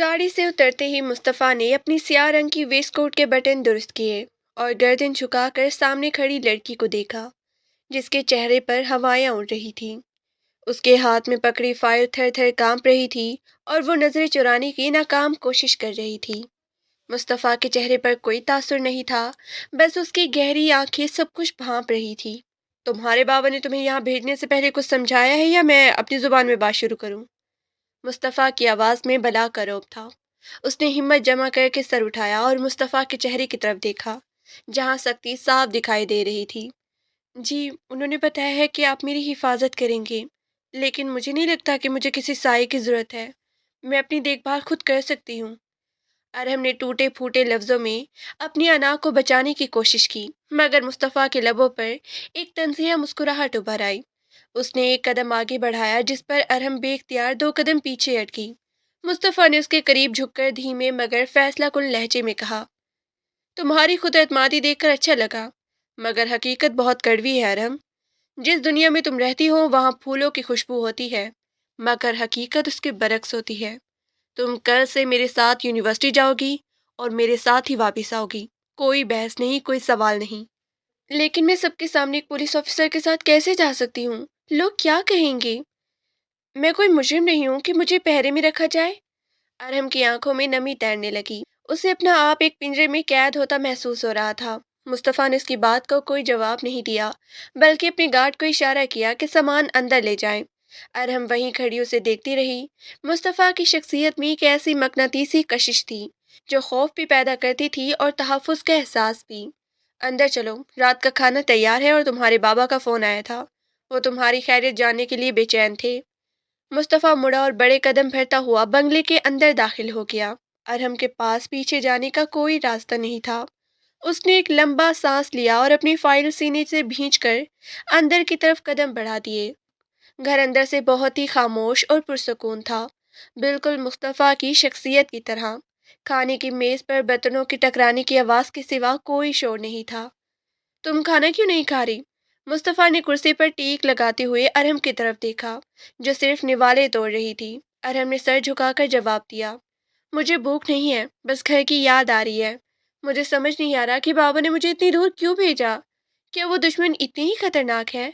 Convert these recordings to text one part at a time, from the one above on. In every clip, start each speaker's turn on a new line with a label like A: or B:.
A: گاڑی سے اترتے ہی مصطفیٰ نے اپنی سیاہ رنگ کی ویسٹ کوٹ کے بٹن درست کیے اور گردن جھکا کر سامنے کھڑی لڑکی کو دیکھا جس کے چہرے پر ہوائیں اڑ رہی تھیں۔ اس کے ہاتھ میں پکڑی فائل تھر تھر کانپ رہی تھی اور وہ نظریں چرانے کی ناکام کوشش کر رہی تھی۔ مصطفیٰ کے چہرے پر کوئی تاثر نہیں تھا، بس اس کی گہری آنکھیں سب کچھ بھانپ رہی تھی۔ تمہارے بابا نے تمہیں یہاں بھیجنے سے پہلے کچھ سمجھایا ہے یا میں اپنی زبان میں بات شروع کروں؟ مصطفیٰ کی آواز میں بلا کا رعب تھا۔ اس نے ہمت جمع کر کے سر اٹھایا اور مصطفیٰ کے چہرے کی طرف دیکھا جہاں سختی صاف دکھائی دے رہی تھی۔ جی، انہوں نے بتایا ہے کہ آپ میری حفاظت کریں گے، لیکن مجھے نہیں لگتا کہ مجھے کسی سائے کی ضرورت ہے۔ میں اپنی دیکھ بھال خود کر سکتی ہوں۔ ارحم نے ٹوٹے پھوٹے لفظوں میں اپنی انا کو بچانے کی کوشش کی، مگر مصطفیٰ کے لبوں پر ایک تنزیہ مسکراہٹ ابھر آئی۔ اس نے ایک قدم آگے بڑھایا جس پر ارحم بے اختیار دو قدم پیچھے ہٹ گئی۔ مصطفیٰ نے اس کے قریب جھک کر دھیمے مگر فیصلہ کن لہجے میں کہا، تمہاری خود اعتمادی دیکھ کر اچھا لگا، مگر حقیقت بہت کڑوی ہے ارحم۔ جس دنیا میں تم رہتی ہو وہاں پھولوں کی خوشبو ہوتی ہے، مگر حقیقت اس کے برعکس ہوتی ہے۔ تم کل سے میرے ساتھ یونیورسٹی جاؤ گی اور میرے ساتھ ہی واپس آؤ گی، کوئی بحث نہیں، کوئی سوال نہیں۔ لیکن میں سب کے سامنے ایک پولیس آفیسر کے ساتھ کیسے جا سکتی ہوں؟ لوگ کیا کہیں گے؟ میں کوئی مجرم نہیں ہوں کہ مجھے پہرے میں رکھا جائے۔ ارحم کی آنکھوں میں نمی تیرنے لگی۔ اسے اپنا آپ ایک پنجرے میں قید ہوتا محسوس ہو رہا تھا۔ مصطفیٰ نے اس کی بات کو کوئی جواب نہیں دیا، بلکہ اپنے گارڈ کو اشارہ کیا کہ سامان اندر لے جائیں۔ ارحم وہیں کھڑی اسے دیکھتی رہی۔ مصطفیٰ کی شخصیت میں ایک ایسی مقناطیسی کشش تھی جو خوف بھی پیدا کرتی تھی اور تحفظ کا احساس بھی۔ اندر چلو، رات کا کھانا تیار ہے اور تمہارے بابا کا فون آیا تھا، وہ تمہاری خیریت جاننے کے لیے بے چین تھے۔ مصطفیٰ مڑا اور بڑے قدم بھرتا ہوا بنگلے کے اندر داخل ہو گیا۔ ارحم کے پاس پیچھے جانے کا کوئی راستہ نہیں تھا۔ اس نے ایک لمبا سانس لیا اور اپنی فائل سینے سے بھینچ کر اندر کی طرف قدم بڑھا دیے۔ گھر اندر سے بہت ہی خاموش اور پرسکون تھا، بالکل مصطفیٰ کی شخصیت کی طرح۔ کھانے کی میز پر برتنوں کی ٹکرانے کی آواز کے سوا کوئی شور نہیں تھا۔ تم کھانا کیوں نہیں کھا رہی؟ مصطفیٰ نے کرسی پر ٹیک لگاتے ہوئے ارحم کی طرف دیکھا جو صرف نوالے توڑ رہی تھی۔ ارحم نے سر جھکا کر جواب دیا، مجھے بھوک نہیں ہے، بس گھر کی یاد آ رہی ہے۔ مجھے سمجھ نہیں آ رہا کہ بابا نے مجھے اتنی دور کیوں بھیجا۔ کیا وہ دشمن اتنی ہی خطرناک ہے؟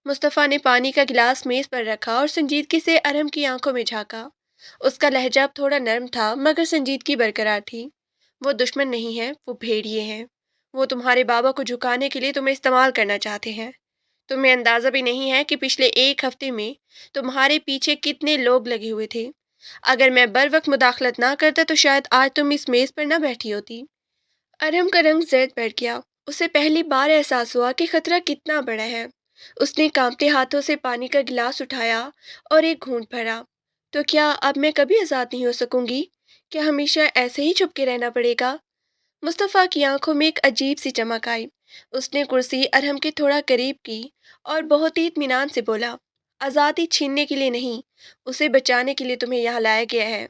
A: مصطفیٰ نے پانی کا گلاس میز پر رکھا اور سنجیدگی سے ارحم کی آنکھوں میں جھانکا۔ اس کا لہجہ اب تھوڑا نرم تھا مگر سنجیدگی برقرار تھی۔ وہ دشمن نہیں ہے، وہ بھیڑیے ہیں۔ وہ تمہارے بابا کو جھکانے کے لیے تمہیں استعمال کرنا چاہتے ہیں۔ تمہیں اندازہ بھی نہیں ہے کہ پچھلے ایک ہفتے میں تمہارے پیچھے کتنے لوگ لگے ہوئے تھے۔ اگر میں بر وقت مداخلت نہ کرتا تو شاید آج تم اس میز پر نہ بیٹھی ہوتی۔ ارحم کا رنگ زرد پڑ گیا۔ اسے پہلی بار احساس ہوا کہ خطرہ کتنا بڑا ہے۔ اس نے کانپتے ہاتھوں سے پانی کا گلاس اٹھایا اور ایک گھونٹ بھرا۔ تو کیا اب میں کبھی آزاد نہیں ہو سکوں گی؟ کیا ہمیشہ ایسے ہی چھپ کے رہنا پڑے گا؟ مصطفیٰ کی آنکھوں میں ایک عجیب سی چمک آئی۔ اس نے کرسی ارحم کے تھوڑا قریب کی اور بہت ہی اطمینان سے بولا، آزادی چھیننے کے لیے نہیں، اسے بچانے کے لیے تمہیں یہاں لایا گیا ہے۔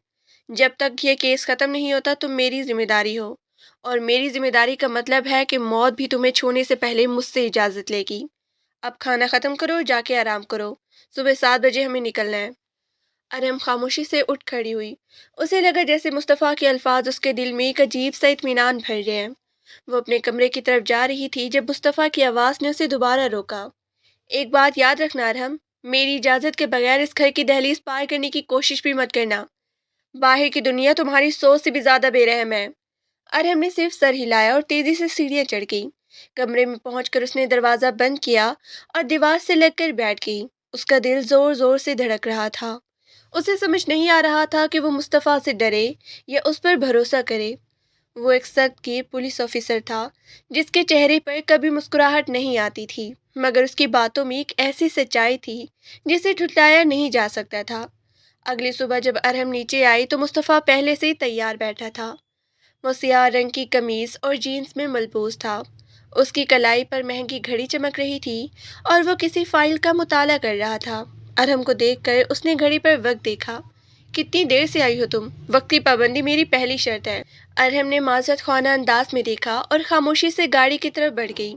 A: جب تک یہ کیس ختم نہیں ہوتا تم میری ذمہ داری ہو، اور میری ذمہ داری کا مطلب ہے کہ موت بھی تمہیں چھونے سے پہلے مجھ سے اجازت لے گی۔ اب کھانا ختم کرو، جا کے آرام کرو، صبح 7 بجے ہمیں نکلنا ہے۔ ارحم خاموشی سے اٹھ کھڑی ہوئی۔ اسے لگا جیسے مصطفیٰ کے الفاظ اس کے دل میں ایک عجیب سا اطمینان بھر رہے ہیں۔ وہ اپنے کمرے کی طرف جا رہی تھی جب مصطفیٰ کی آواز نے اسے دوبارہ روکا۔ ایک بات یاد رکھنا ارحم، میری اجازت کے بغیر اس گھر کی دہلیز پار کرنے کی کوشش بھی مت کرنا۔ باہر کی دنیا تمہاری سوچ سے بھی زیادہ بے رحم ہے۔ ارحم نے صرف سر ہلایا اور تیزی سے سیڑھیاں چڑھ گئی۔ کمرے میں پہنچ کر اس نے دروازہ بند کیا اور دیوار سے لگ کر بیٹھ گئی۔ اس کا دل زور زور سے دھڑک رہا تھا۔ اسے سمجھ نہیں آ رہا تھا کہ وہ مصطفیٰ سے ڈرے یا اس پر بھروسہ کرے۔ وہ ایک سخت گیر پولیس آفیسر تھا جس کے چہرے پر کبھی مسکراہٹ نہیں آتی تھی، مگر اس کی باتوں میں ایک ایسی سچائی تھی جسے جھٹلایا نہیں جا سکتا تھا۔ اگلی صبح جب ارحم نیچے آئی تو مصطفیٰ پہلے سے ہی تیار بیٹھا تھا۔ وہ سیاہ رنگ کی قمیض اور جینس میں ملبوس تھا۔ اس کی کلائی پر مہنگی گھڑی چمک رہی تھی اور وہ کسی فائل کا مطالعہ کر رہا تھا۔ ارحم کو دیکھ کر اس نے گھڑی پر وقت دیکھا۔ کتنی دیر سے آئی ہو تم؟ وقت کی پابندی میری پہلی شرط ہے۔ ارحم نے معذرت خواہ انداز میں دیکھا اور خاموشی سے گاڑی کی طرف بڑھ گئی۔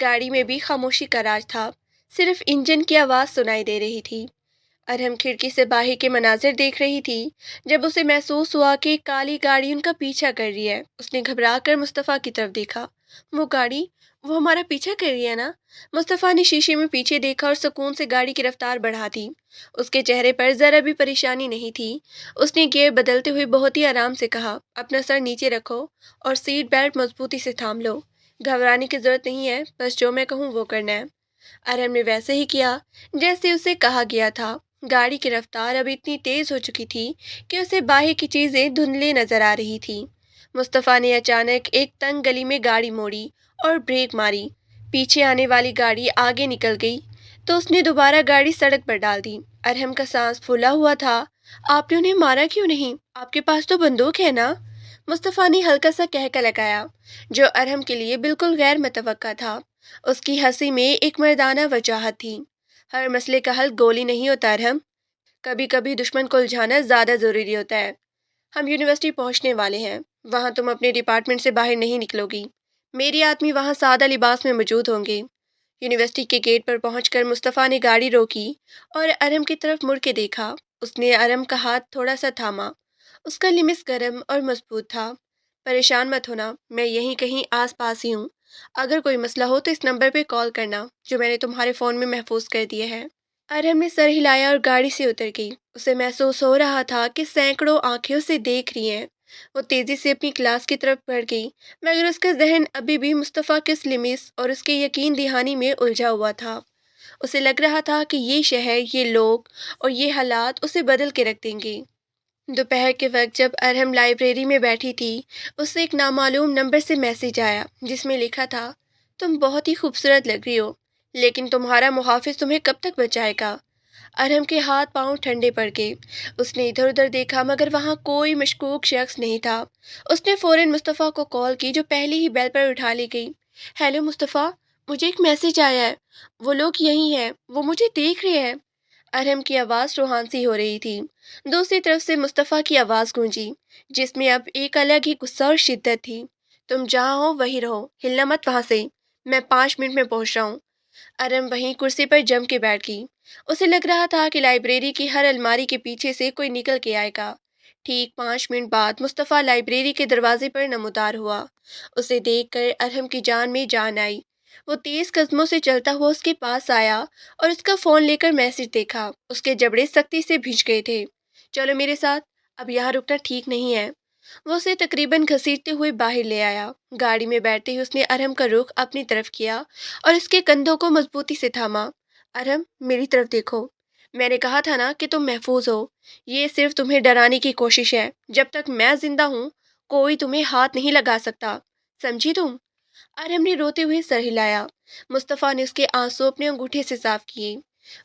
A: گاڑی میں بھی خاموشی کا راج تھا، صرف انجن کی آواز سنائی دے رہی تھی۔ ارہم کھڑکی سے باہر کے مناظر دیکھ رہی تھی جب اسے محسوس ہوا کہ ایک کالی گاڑی ان کا پیچھا کر رہی ہے۔ اس نے گھبرا کر مصطفیٰ کی طرف دیکھا۔ وہ گاڑی، وہ ہمارا پیچھا کر رہی ہے نا؟ مصطفیٰ نے شیشے میں پیچھے دیکھا اور سکون سے گاڑی کی رفتار بڑھا دی۔ اس کے چہرے پر ذرا بھی پریشانی نہیں تھی۔ اس نے گیئر بدلتے ہوئے بہت ہی آرام سے کہا، اپنا سر نیچے رکھو اور سیٹ بیلٹ مضبوطی سے تھام لو۔ گھبرانے کی ضرورت نہیں ہے، بس جو میں کہوں وہ کرنا ہے۔ ارہم نے ویسے ہی کیا جیسے اسے کہا گیا تھا۔ گاڑی کی رفتار اب اتنی تیز ہو چکی تھی کہ اسے باہر کی چیزیں دھندلے نظر آ رہی تھیں۔ مصطفیٰ نے اچانک ایک تنگ گلی میں گاڑی موڑی اور بریک ماری۔ پیچھے آنے والی گاڑی آگے نکل گئی تو اس نے دوبارہ گاڑی سڑک پر ڈال دی۔ ارہم کا سانس پھولا ہوا تھا۔ آپ نے انہیں مارا کیوں نہیں؟ آپ کے پاس تو بندوق ہے نا؟ مصطفیٰ نے ہلکا سا کہکا لگایا جو ارہم کے لیے بالکل غیر متوقع تھا۔ اس کی ہنسی میں ایک مردانہ وجاہت تھی۔ ہر مسئلے کا حل گولی نہیں ہوتا ارہم، کبھی کبھی دشمن کو الجھانا زیادہ ضروری ہوتا ہے۔ ہم یونیورسٹی پہنچنے والے ہیں، وہاں تم اپنے ڈپارٹمنٹ سے باہر نہیں نکلو گی۔ میری آدمی وہاں سادہ لباس میں موجود ہوں گے۔ یونیورسٹی کے گیٹ پر پہنچ کر مصطفیٰ نے گاڑی روکی اور ارہم کی طرف مڑ کے دیکھا۔ اس نے ارہم کا ہاتھ تھوڑا سا تھاما۔ اس کا لمس گرم اور مضبوط تھا۔ پریشان مت ہونا، میں یہیں کہیں آس پاس ہی ہوں۔ اگر کوئی مسئلہ ہو تو اس نمبر پہ کال کرنا جو میں نے تمہارے فون میں محفوظ کر دیا ہے۔ ارہم نے سر ہلایا اور گاڑی سے اتر گئی۔ اسے محسوس ہو رہا تھا کہ سینکڑوں آنکھیں اسے دیکھ رہی ہیں۔ وہ تیزی سے اپنی کلاس کی طرف بڑھ گئی مگر اس کا ذہن ابھی بھی مصطفیٰ کے اس لمس اور اس کے یقین دہانی میں الجھا ہوا تھا۔ اسے لگ رہا تھا کہ یہ شہر، یہ لوگ اور یہ حالات اسے بدل کے رکھ دیں گے۔ دوپہر کے وقت جب ارہم لائبریری میں بیٹھی تھی، اسے ایک نامعلوم نمبر سے میسج آیا جس میں لکھا تھا، تم بہت ہی خوبصورت لگ رہی ہو، لیکن تمہارا محافظ تمہیں کب تک بچائے گا؟ ارہم کے ہاتھ پاؤں ٹھنڈے پڑ گئے۔ اس نے ادھر ادھر دیکھا مگر وہاں کوئی مشکوک شخص نہیں تھا۔ اس نے فوراً مصطفیٰ کو کال کی جو پہلے ہی بیل پر اٹھا لی گئی۔ ہیلو مصطفیٰ، مجھے ایک میسج آیا ہے، وہ لوگ یہیں ہیں، وہ مجھے دیکھ رہے ہیں۔ ارہم کی آواز روحان سی ہو رہی تھی۔ دوسری طرف سے مصطفیٰ کی آواز گونجی جس میں اب ایک الگ ہی غصہ اور شدت تھی۔ تم جہاں ہو وہیں رہو، ہلنا مت وہاں سے، میں 5 منٹ میں پہنچ رہا ہوں۔ ارہم وہیں کرسی پر جم کے بیٹھ گئی۔ اسے لگ رہا تھا کہ لائبریری کی ہر الماری کے پیچھے سے کوئی نکل کے آئے گا۔ ٹھیک 5 منٹ بعد مصطفیٰ لائبریری کے دروازے پر نمودار ہوا۔ اسے دیکھ کر ارہم کی جان میں جان آئی۔ وہ تیز قدموں سے چلتا ہوا اس کے پاس آیا اور اس کا فون لے کر میسج دیکھا۔ اس کے جبڑے سختی سے بھیج گئے تھے۔ چلو میرے ساتھ، اب یہاں رکنا ٹھیک نہیں ہے۔ وہ اسے تقریباً گھسیٹتے ہوئے باہر لے آیا۔ گاڑی میں بیٹھتے ہی اس نے ارہم کا رخ اپنی طرف کیا اور اس کے کندھوں کو مضبوطی سے تھاما۔ ارہم، میری طرف دیکھو، میں نے کہا تھا نا کہ تم محفوظ ہو۔ یہ صرف تمہیں ڈرانے کی کوشش ہے۔ جب تک میں زندہ ہوں کوئی تمہیں ہاتھ نہیں لگا سکتا، سمجھی تم؟ ارہم نے روتے ہوئے سر ہلایا۔ مصطفیٰ نے اس کے آنسو اپنے انگوٹھے سے صاف کیے۔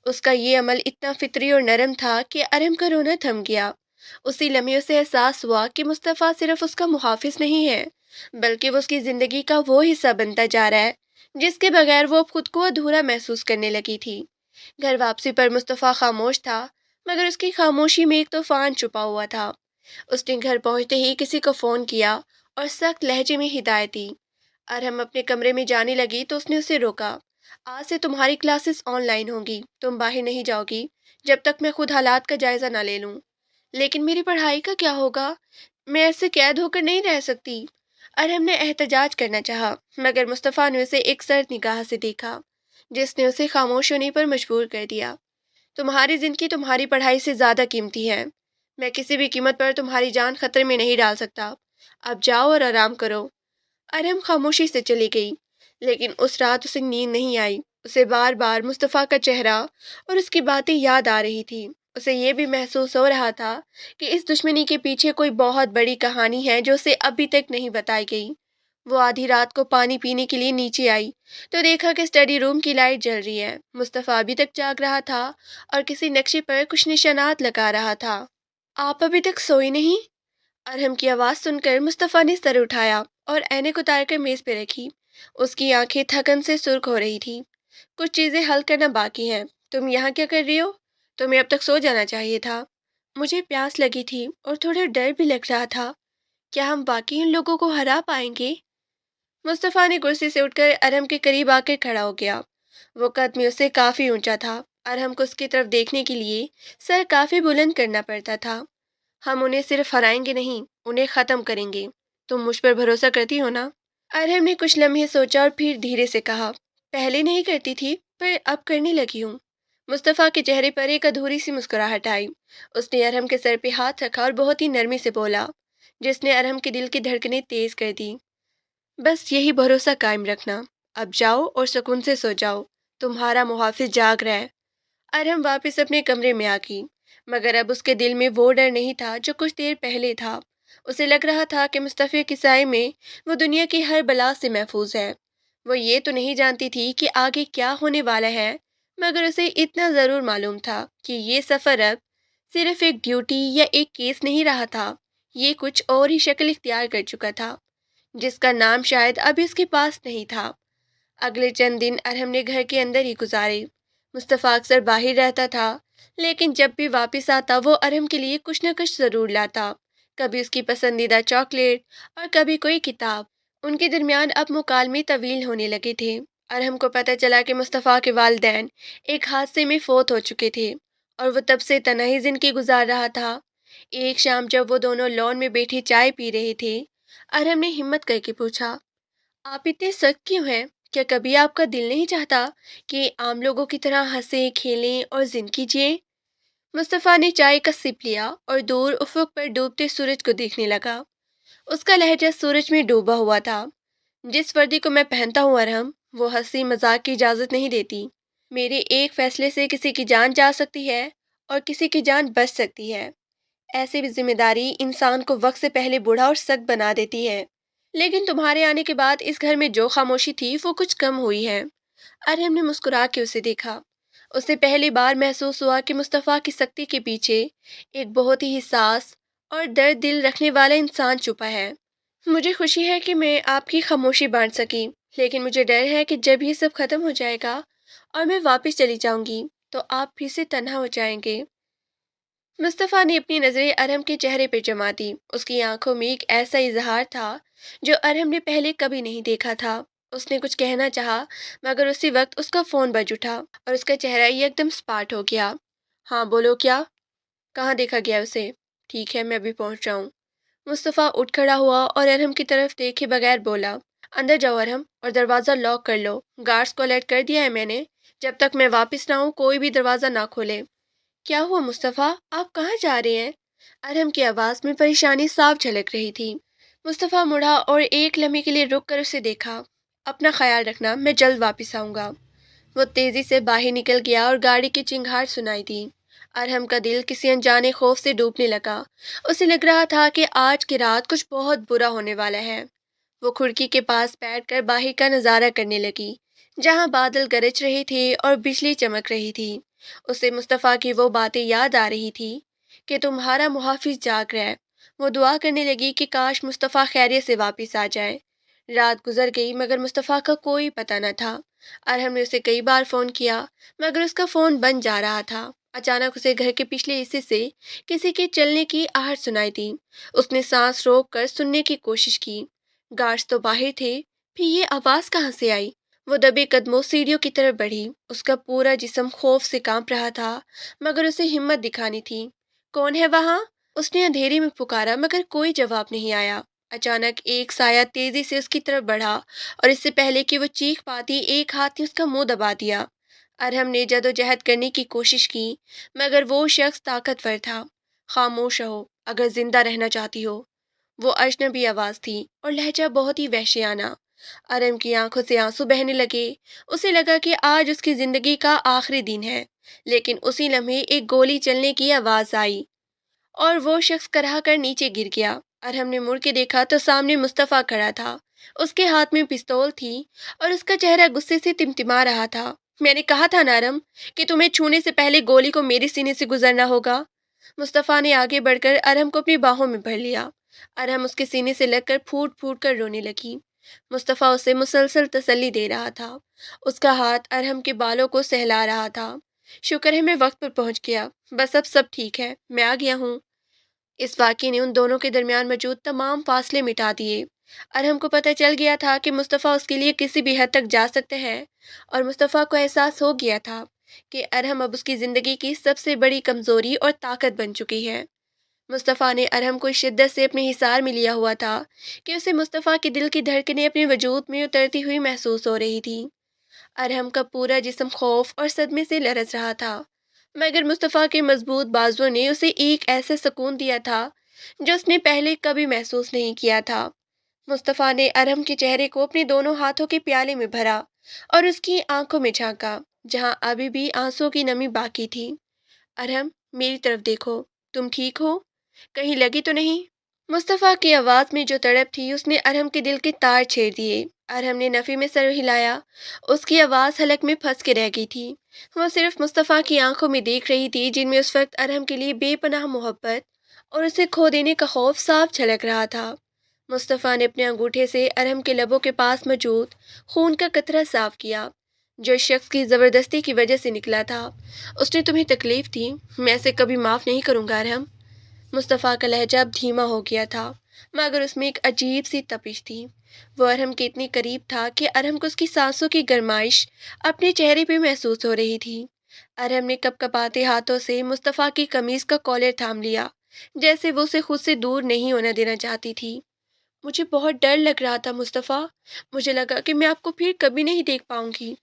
A: اس کا یہ عمل اتنا فطری اور نرم تھا کہ ارہم کا رونا تھم گیا۔ اسی لمحے اسے احساس ہوا کہ مصطفیٰ صرف اس کا محافظ نہیں ہے بلکہ وہ اس کی زندگی کا وہ حصہ بنتا جا رہا ہے جس کے بغیر وہ اب خود کو ادھورا محسوس کرنے لگی تھی۔ گھر واپسی پر مصطفیٰ خاموش تھا مگر اس کی خاموشی میں ایک طوفان چھپا ہوا تھا۔ اس نے گھر پہنچتے ہی کسی کو فون کیا اور سخت لہجے میں ہدایت دی۔ ارہم اپنے کمرے میں جانے لگی تو اس نے اسے روکا۔ آج سے تمہاری کلاسز آن لائن ہوں گی، تم باہر نہیں جاؤ گی جب تک میں خود حالات کا جائزہ نہ لے لوں۔ لیکن میری پڑھائی کا کیا ہوگا؟ میں ایسے قید ہو کر نہیں رہ سکتی۔ ارہم نے احتجاج کرنا چاہا مگر مصطفیٰ نے اسے ایک سرد نگاہ سے دیکھا جس نے اسے خاموش ہونے پر مجبور کر دیا۔ تمہاری زندگی تمہاری پڑھائی سے زیادہ قیمتی ہے۔ میں کسی بھی قیمت پر تمہاری جان خطرے میں نہیں ڈال سکتا۔ اب جاؤ اور آرام کرو۔ ارہم خاموشی سے چلی گئی لیکن اس رات اسے نیند نہیں آئی۔ اسے بار بار مصطفیٰ کا چہرہ اور اس کی باتیں یاد آ رہی تھی۔ اسے یہ بھی محسوس ہو رہا تھا کہ اس دشمنی کے پیچھے کوئی بہت بڑی کہانی ہے جو اسے ابھی تک نہیں بتائی گئی۔ وہ آدھی رات کو پانی پینے کے لیے نیچے آئی تو دیکھا کہ اسٹڈی روم کی لائٹ جل رہی ہے۔ مصطفیٰ ابھی تک جاگ رہا تھا اور کسی نقشے پر کچھ نشانات لگا رہا تھا۔ آپ ابھی تک سوئی نہیں؟ ارہم کی آواز سن کر مصطفیٰ نے سر اٹھایا اور اینک اتار کر میز پہ رکھی۔ اس کی آنکھیں تھکن سے سرخ ہو رہی تھی۔ کچھ چیزیں حل کرنا باقی ہیں۔ تم یہاں کیا کر رہی ہو؟ تمہیں اب تک سو جانا چاہیے تھا۔ مجھے پیاس لگی تھی اور تھوڑا ڈر بھی لگ رہا تھا۔ کیا ہم باقی ان لوگوں کو ہرا پائیں گے؟ مصطفیٰ نے کرسی سے اٹھ کر ارہم کے قریب آ کر کھڑا ہو گیا۔ وہ قد میں اسے کافی اونچا تھا۔ ارحم کو اس کی طرف دیکھنے کے لیے سر کافی بلند کرنا پڑتا تھا۔ ہم انہیں صرف ہرائیں گے نہیں، انہیں ختم کریں گے۔ تم مجھ پر بھروسہ کرتی ہو نا؟ ارحم نے کچھ لمحے سوچا اور پھر دھیرے سے کہا، پہلے نہیں کرتی تھی پر اب کرنے لگی ہوں۔ مصطفیٰ کے چہرے پر ایک ادھوری سی مسکراہٹ آئی۔ اس نے ارحم کے سر پہ ہاتھ رکھا اور بہت ہی نرمی سے بولا، جس نے ارحم کے دل کی دھڑکنیں تیز کر دی۔ بس یہی بھروسہ قائم رکھنا۔ اب جاؤ اور سکون سے سو جاؤ، تمہارا محافظ جاگ رہا ہے۔ ارحم واپس اپنے کمرے میں آ گئی، مگر اب اس کے دل میں وہ ڈر نہیں تھا جو کچھ دیر پہلے تھا۔ اسے لگ رہا تھا کہ مصطفیٰ کے سائے میں وہ دنیا کی ہر بلا سے محفوظ ہے۔ وہ یہ تو نہیں جانتی تھی کہ آگے کیا ہونے والا ہے، مگر اسے اتنا ضرور معلوم تھا کہ یہ سفر اب صرف ایک ڈیوٹی یا ایک کیس نہیں رہا تھا، یہ کچھ اور ہی شکل اختیار کر چکا تھا، جس کا نام شاید ابھی اس کے پاس نہیں تھا۔ اگلے چند دن ارحم نے گھر کے اندر ہی گزارے۔ مصطفیٰ اکثر باہر رہتا تھا، لیکن جب بھی واپس آتا وہ ارحم کے لیے کچھ نہ کچھ ضرور لاتا، کبھی اس کی پسندیدہ چاکلیٹ اور کبھی کوئی کتاب۔ ان کے درمیان اب مکالمے طویل ہونے لگے تھے۔ ارحم کو پتہ چلا کہ مصطفیٰ کے والدین ایک حادثے میں فوت ہو چکے تھے اور وہ تب سے تنہائی زندگی گزار رہا تھا۔ ایک شام جب وہ دونوں لان میں بیٹھے چائے پی رہے تھے، ارحم نے ہمت کر کے پوچھا، آپ اتنے سخت کیوں ہیں؟ کیا کبھی آپ کا دل نہیں چاہتا کہ عام لوگوں کی طرح ہنسیں، کھیلیں اور زندگی جئیں؟ مصطفیٰ نے چائے کا سپ لیا اور دور افق پر ڈوبتے سورج کو دیکھنے لگا۔ اس کا لہجہ سورج میں ڈوبا ہوا تھا۔ جس وردی کو میں پہنتا ہوں ارحم، وہ ہنسی مذاق کی اجازت نہیں دیتی۔ میرے ایک فیصلے سے کسی کی جان جا سکتی ہے اور کسی کی جان بچ سکتی ہے۔ ایسی بھی ذمہ داری انسان کو وقت سے پہلے بوڑھا اور سخت بنا دیتی ہے، لیکن تمہارے آنے کے بعد اس گھر میں جو خاموشی تھی وہ کچھ کم ہوئی ہے۔ ارحم نے مسکرا کے اسے دیکھا۔ اسے پہلی بار محسوس ہوا کہ مصطفیٰ کی سختی کے پیچھے ایک بہت ہی حساس اور درد دل رکھنے والا انسان چھپا ہے۔ مجھے خوشی ہے کہ میں آپ کی خاموشی بانٹ سکی، لیکن مجھے ڈر ہے کہ جب یہ سب ختم ہو جائے گا اور میں واپس چلی جاؤں گی تو آپ پھر سے تنہا ہو جائیں گے۔ مصطفیٰ نے اپنی نظریں ارحم کے چہرے پہ جما دی۔ اس کی آنکھوں میں ایک ایسا اظہار تھا جو ارحم نے پہلے کبھی نہیں دیکھا تھا۔ اس نے کچھ کہنا چاہا، مگر اسی وقت اس کا فون بج اٹھا اور اس کا چہرہ یکدم سپاٹ ہو گیا۔ ہاں بولو، کیا؟ کہاں دیکھا گیا اسے؟ ٹھیک ہے، میں ابھی پہنچ رہا ہوں۔ مصطفیٰ اٹھ کھڑا ہوا اور ارحم کی طرف دیکھے بغیر بولا، اندر جاؤ ارحم اور دروازہ لاک کر لو۔ گارڈز کو الرٹ کر دیا ہے میں نے، جب تک میں واپس نہ آؤں کوئی بھی دروازہ نہ کھولے۔ کیا ہوا مصطفیٰ، آپ کہاں جا رہے ہیں؟ ارحم کی آواز میں پریشانی صاف جھلک رہی تھی۔ مصطفیٰ مڑا اور ایک لمحے کے لیے رک کر اسے دیکھا۔ اپنا خیال رکھنا، میں جلد واپس آؤں گا۔ وہ تیزی سے باہر نکل گیا اور گاڑی کی چنگھاڑ سنائی دی۔ ارحم کا دل کسی انجانے خوف سے ڈوبنے لگا۔ اسے لگ رہا تھا کہ آج کی رات کچھ بہت برا ہونے والا ہے۔ وہ کھڑکی کے پاس بیٹھ کر باہر کا نظارہ کرنے لگی، جہاں بادل گرج رہے تھے اور بجلی چمک رہی تھی۔ اسے مصطفیٰ کی وہ باتیں یاد آ رہی تھی کہ تمہارا محافظ جاگ رہا ہے۔ وہ دعا کرنے لگی کہ کاش مصطفیٰ خیریت سے واپس آ جائے۔ رات گزر گئی مگر مصطفیٰ کا کوئی پتہ نہ تھا۔ ارحم نے اسے کئی بار فون کیا مگر اس کا فون بند جا رہا تھا۔ اچانک اسے گھر کے پچھلے حصے سے کسی کے چلنے کی آہٹ سنائی دی۔ اس نے سانس روک کر سننے کی کوشش کی۔ گارڈز تو باہر تھے، پھر یہ آواز کہاں سے آئی؟ وہ دبے قدموں سیڑھیوں کی طرف بڑھی۔ اس کا پورا جسم خوف سے کانپ رہا تھا، مگر اسے ہمت دکھانی تھی۔ کون ہے وہاں؟ اس نے اندھیرے میں پکارا مگر کوئی جواب نہیں آیا۔ اچانک ایک سایہ تیزی سے اس کی طرف بڑھا اور اس سے پہلے کہ وہ چیخ پاتی ایک ہاتھ نے اس کا منہ دبا دیا۔ ارحم نے جدوجہد کرنے کی کوشش کی مگر وہ شخص طاقتور تھا۔ خاموش رہو اگر زندہ رہنا چاہتی ہو۔ وہ اجنبی آواز تھی اور لہجہ بہت ہی وحشیانہ۔ ارحم کی آنکھوں سے آنسو بہنے لگے۔ اسے لگا کہ آج اس کی زندگی کا آخری دن ہے، لیکن اسی لمحے ایک گولی چلنے کی آواز آئی اور وہ شخص کرہ کر نیچے گر گیا۔ ارحم نے مڑ کے دیکھا تو سامنے مصطفیٰ کھڑا تھا۔ اس کے ہاتھ میں پستول تھی اور اس کا چہرہ غصے سے تمتما رہا تھا۔ میں نے کہا تھا نا ارحم کہ تمہیں چھونے سے پہلے گولی کو میرے سینے سے گزرنا ہوگا۔ مصطفیٰ نے آگے بڑھ کر ارحم کو اپنی باہوں میں بھر لیا۔ ارحم اس کے سینے سے لگ کر پھوٹ پھوٹ کر رونے لگی۔ مصطفیٰ اسے مسلسل تسلی دے رہا تھا۔ اس کا ہاتھ ارحم کے بالوں کو سہلا رہا تھا۔ شکر ہے میں وقت پر پہنچ گیا، بس اب سب ٹھیک ہے، میں آ گیا ہوں۔ اس واقعے نے ان دونوں کے درمیان موجود تمام فاصلے مٹا دیے۔ ارحم کو پتہ چل گیا تھا کہ مصطفیٰ اس کے لیے کسی بھی حد تک جا سکتے ہیں اور مصطفیٰ کو احساس ہو گیا تھا کہ ارہم اب اس کی زندگی کی سب سے بڑی کمزوری اور طاقت بن چکی ہے۔ مصطفیٰ نے ارہم کو اس شدت سے اپنے حصار میں لیا ہوا تھا کہ اسے مصطفیٰ کے دل کی دھڑکنیں اپنے وجود میں اترتی ہوئی محسوس ہو رہی تھی۔ ارہم کا پورا جسم خوف اور صدمے سے لرز رہا تھا، مگر مصطفیٰ کے مضبوط بازوؤں نے اسے ایک ایسا سکون دیا تھا جو اس نے پہلے کبھی محسوس نہیں کیا تھا۔ مصطفیٰ نے ارہم کے چہرے کو اپنے دونوں ہاتھوں کے پیالے میں بھرا اور اس کی آنکھوں میں جھانکا، جہاں ابھی بھی آنسوں کی نمی باقی تھی۔ ارہم، میری طرف دیکھو، تم ٹھیک ہو؟ کہیں لگی تو نہیں؟ مصطفیٰ کی آواز میں جو تڑپ تھی اس نے ارہم کے دل کے تار چھیڑ دیے۔ ارہم نے نفی میں سر ہلایا، اس کی آواز حلق میں پھنس کے رہ گئی تھی۔ وہ صرف مصطفیٰ کی آنکھوں میں دیکھ رہی تھی، جن میں اس وقت ارہم کے لیے بے پناہ محبت اور اسے کھو دینے کا خوف صاف جھلک رہا تھا۔ مصطفیٰ نے اپنے انگوٹھے سے ارہم کے لبوں کے پاس موجود خون کا قطرہ صاف کیا، جو اس شخص کی زبردستی کی وجہ سے نکلا تھا۔ اس نے تمہیں تکلیف دی، میں اسے کبھی معاف نہیں کروں گا ارہم۔ مصطفیٰ کا لہجہ اب دھیما ہو گیا تھا، مگر اس میں ایک عجیب سی تپش تھی۔ وہ ارہم کے اتنی قریب تھا کہ ارہم کو اس کی سانسوں کی گرمائش اپنے چہرے پہ محسوس ہو رہی تھی۔ ارہم نے کپ کپاتے ہاتھوں سے مصطفیٰ کی قمیض کا کالر تھام لیا، جیسے وہ اسے خود سے دور نہیں ہونا دینا چاہتی تھی۔ مجھے بہت ڈر لگ رہا تھا مصطفیٰ، مجھے لگا کہ میں آپ کو پھر کبھی نہیں دیکھ پاؤں گی۔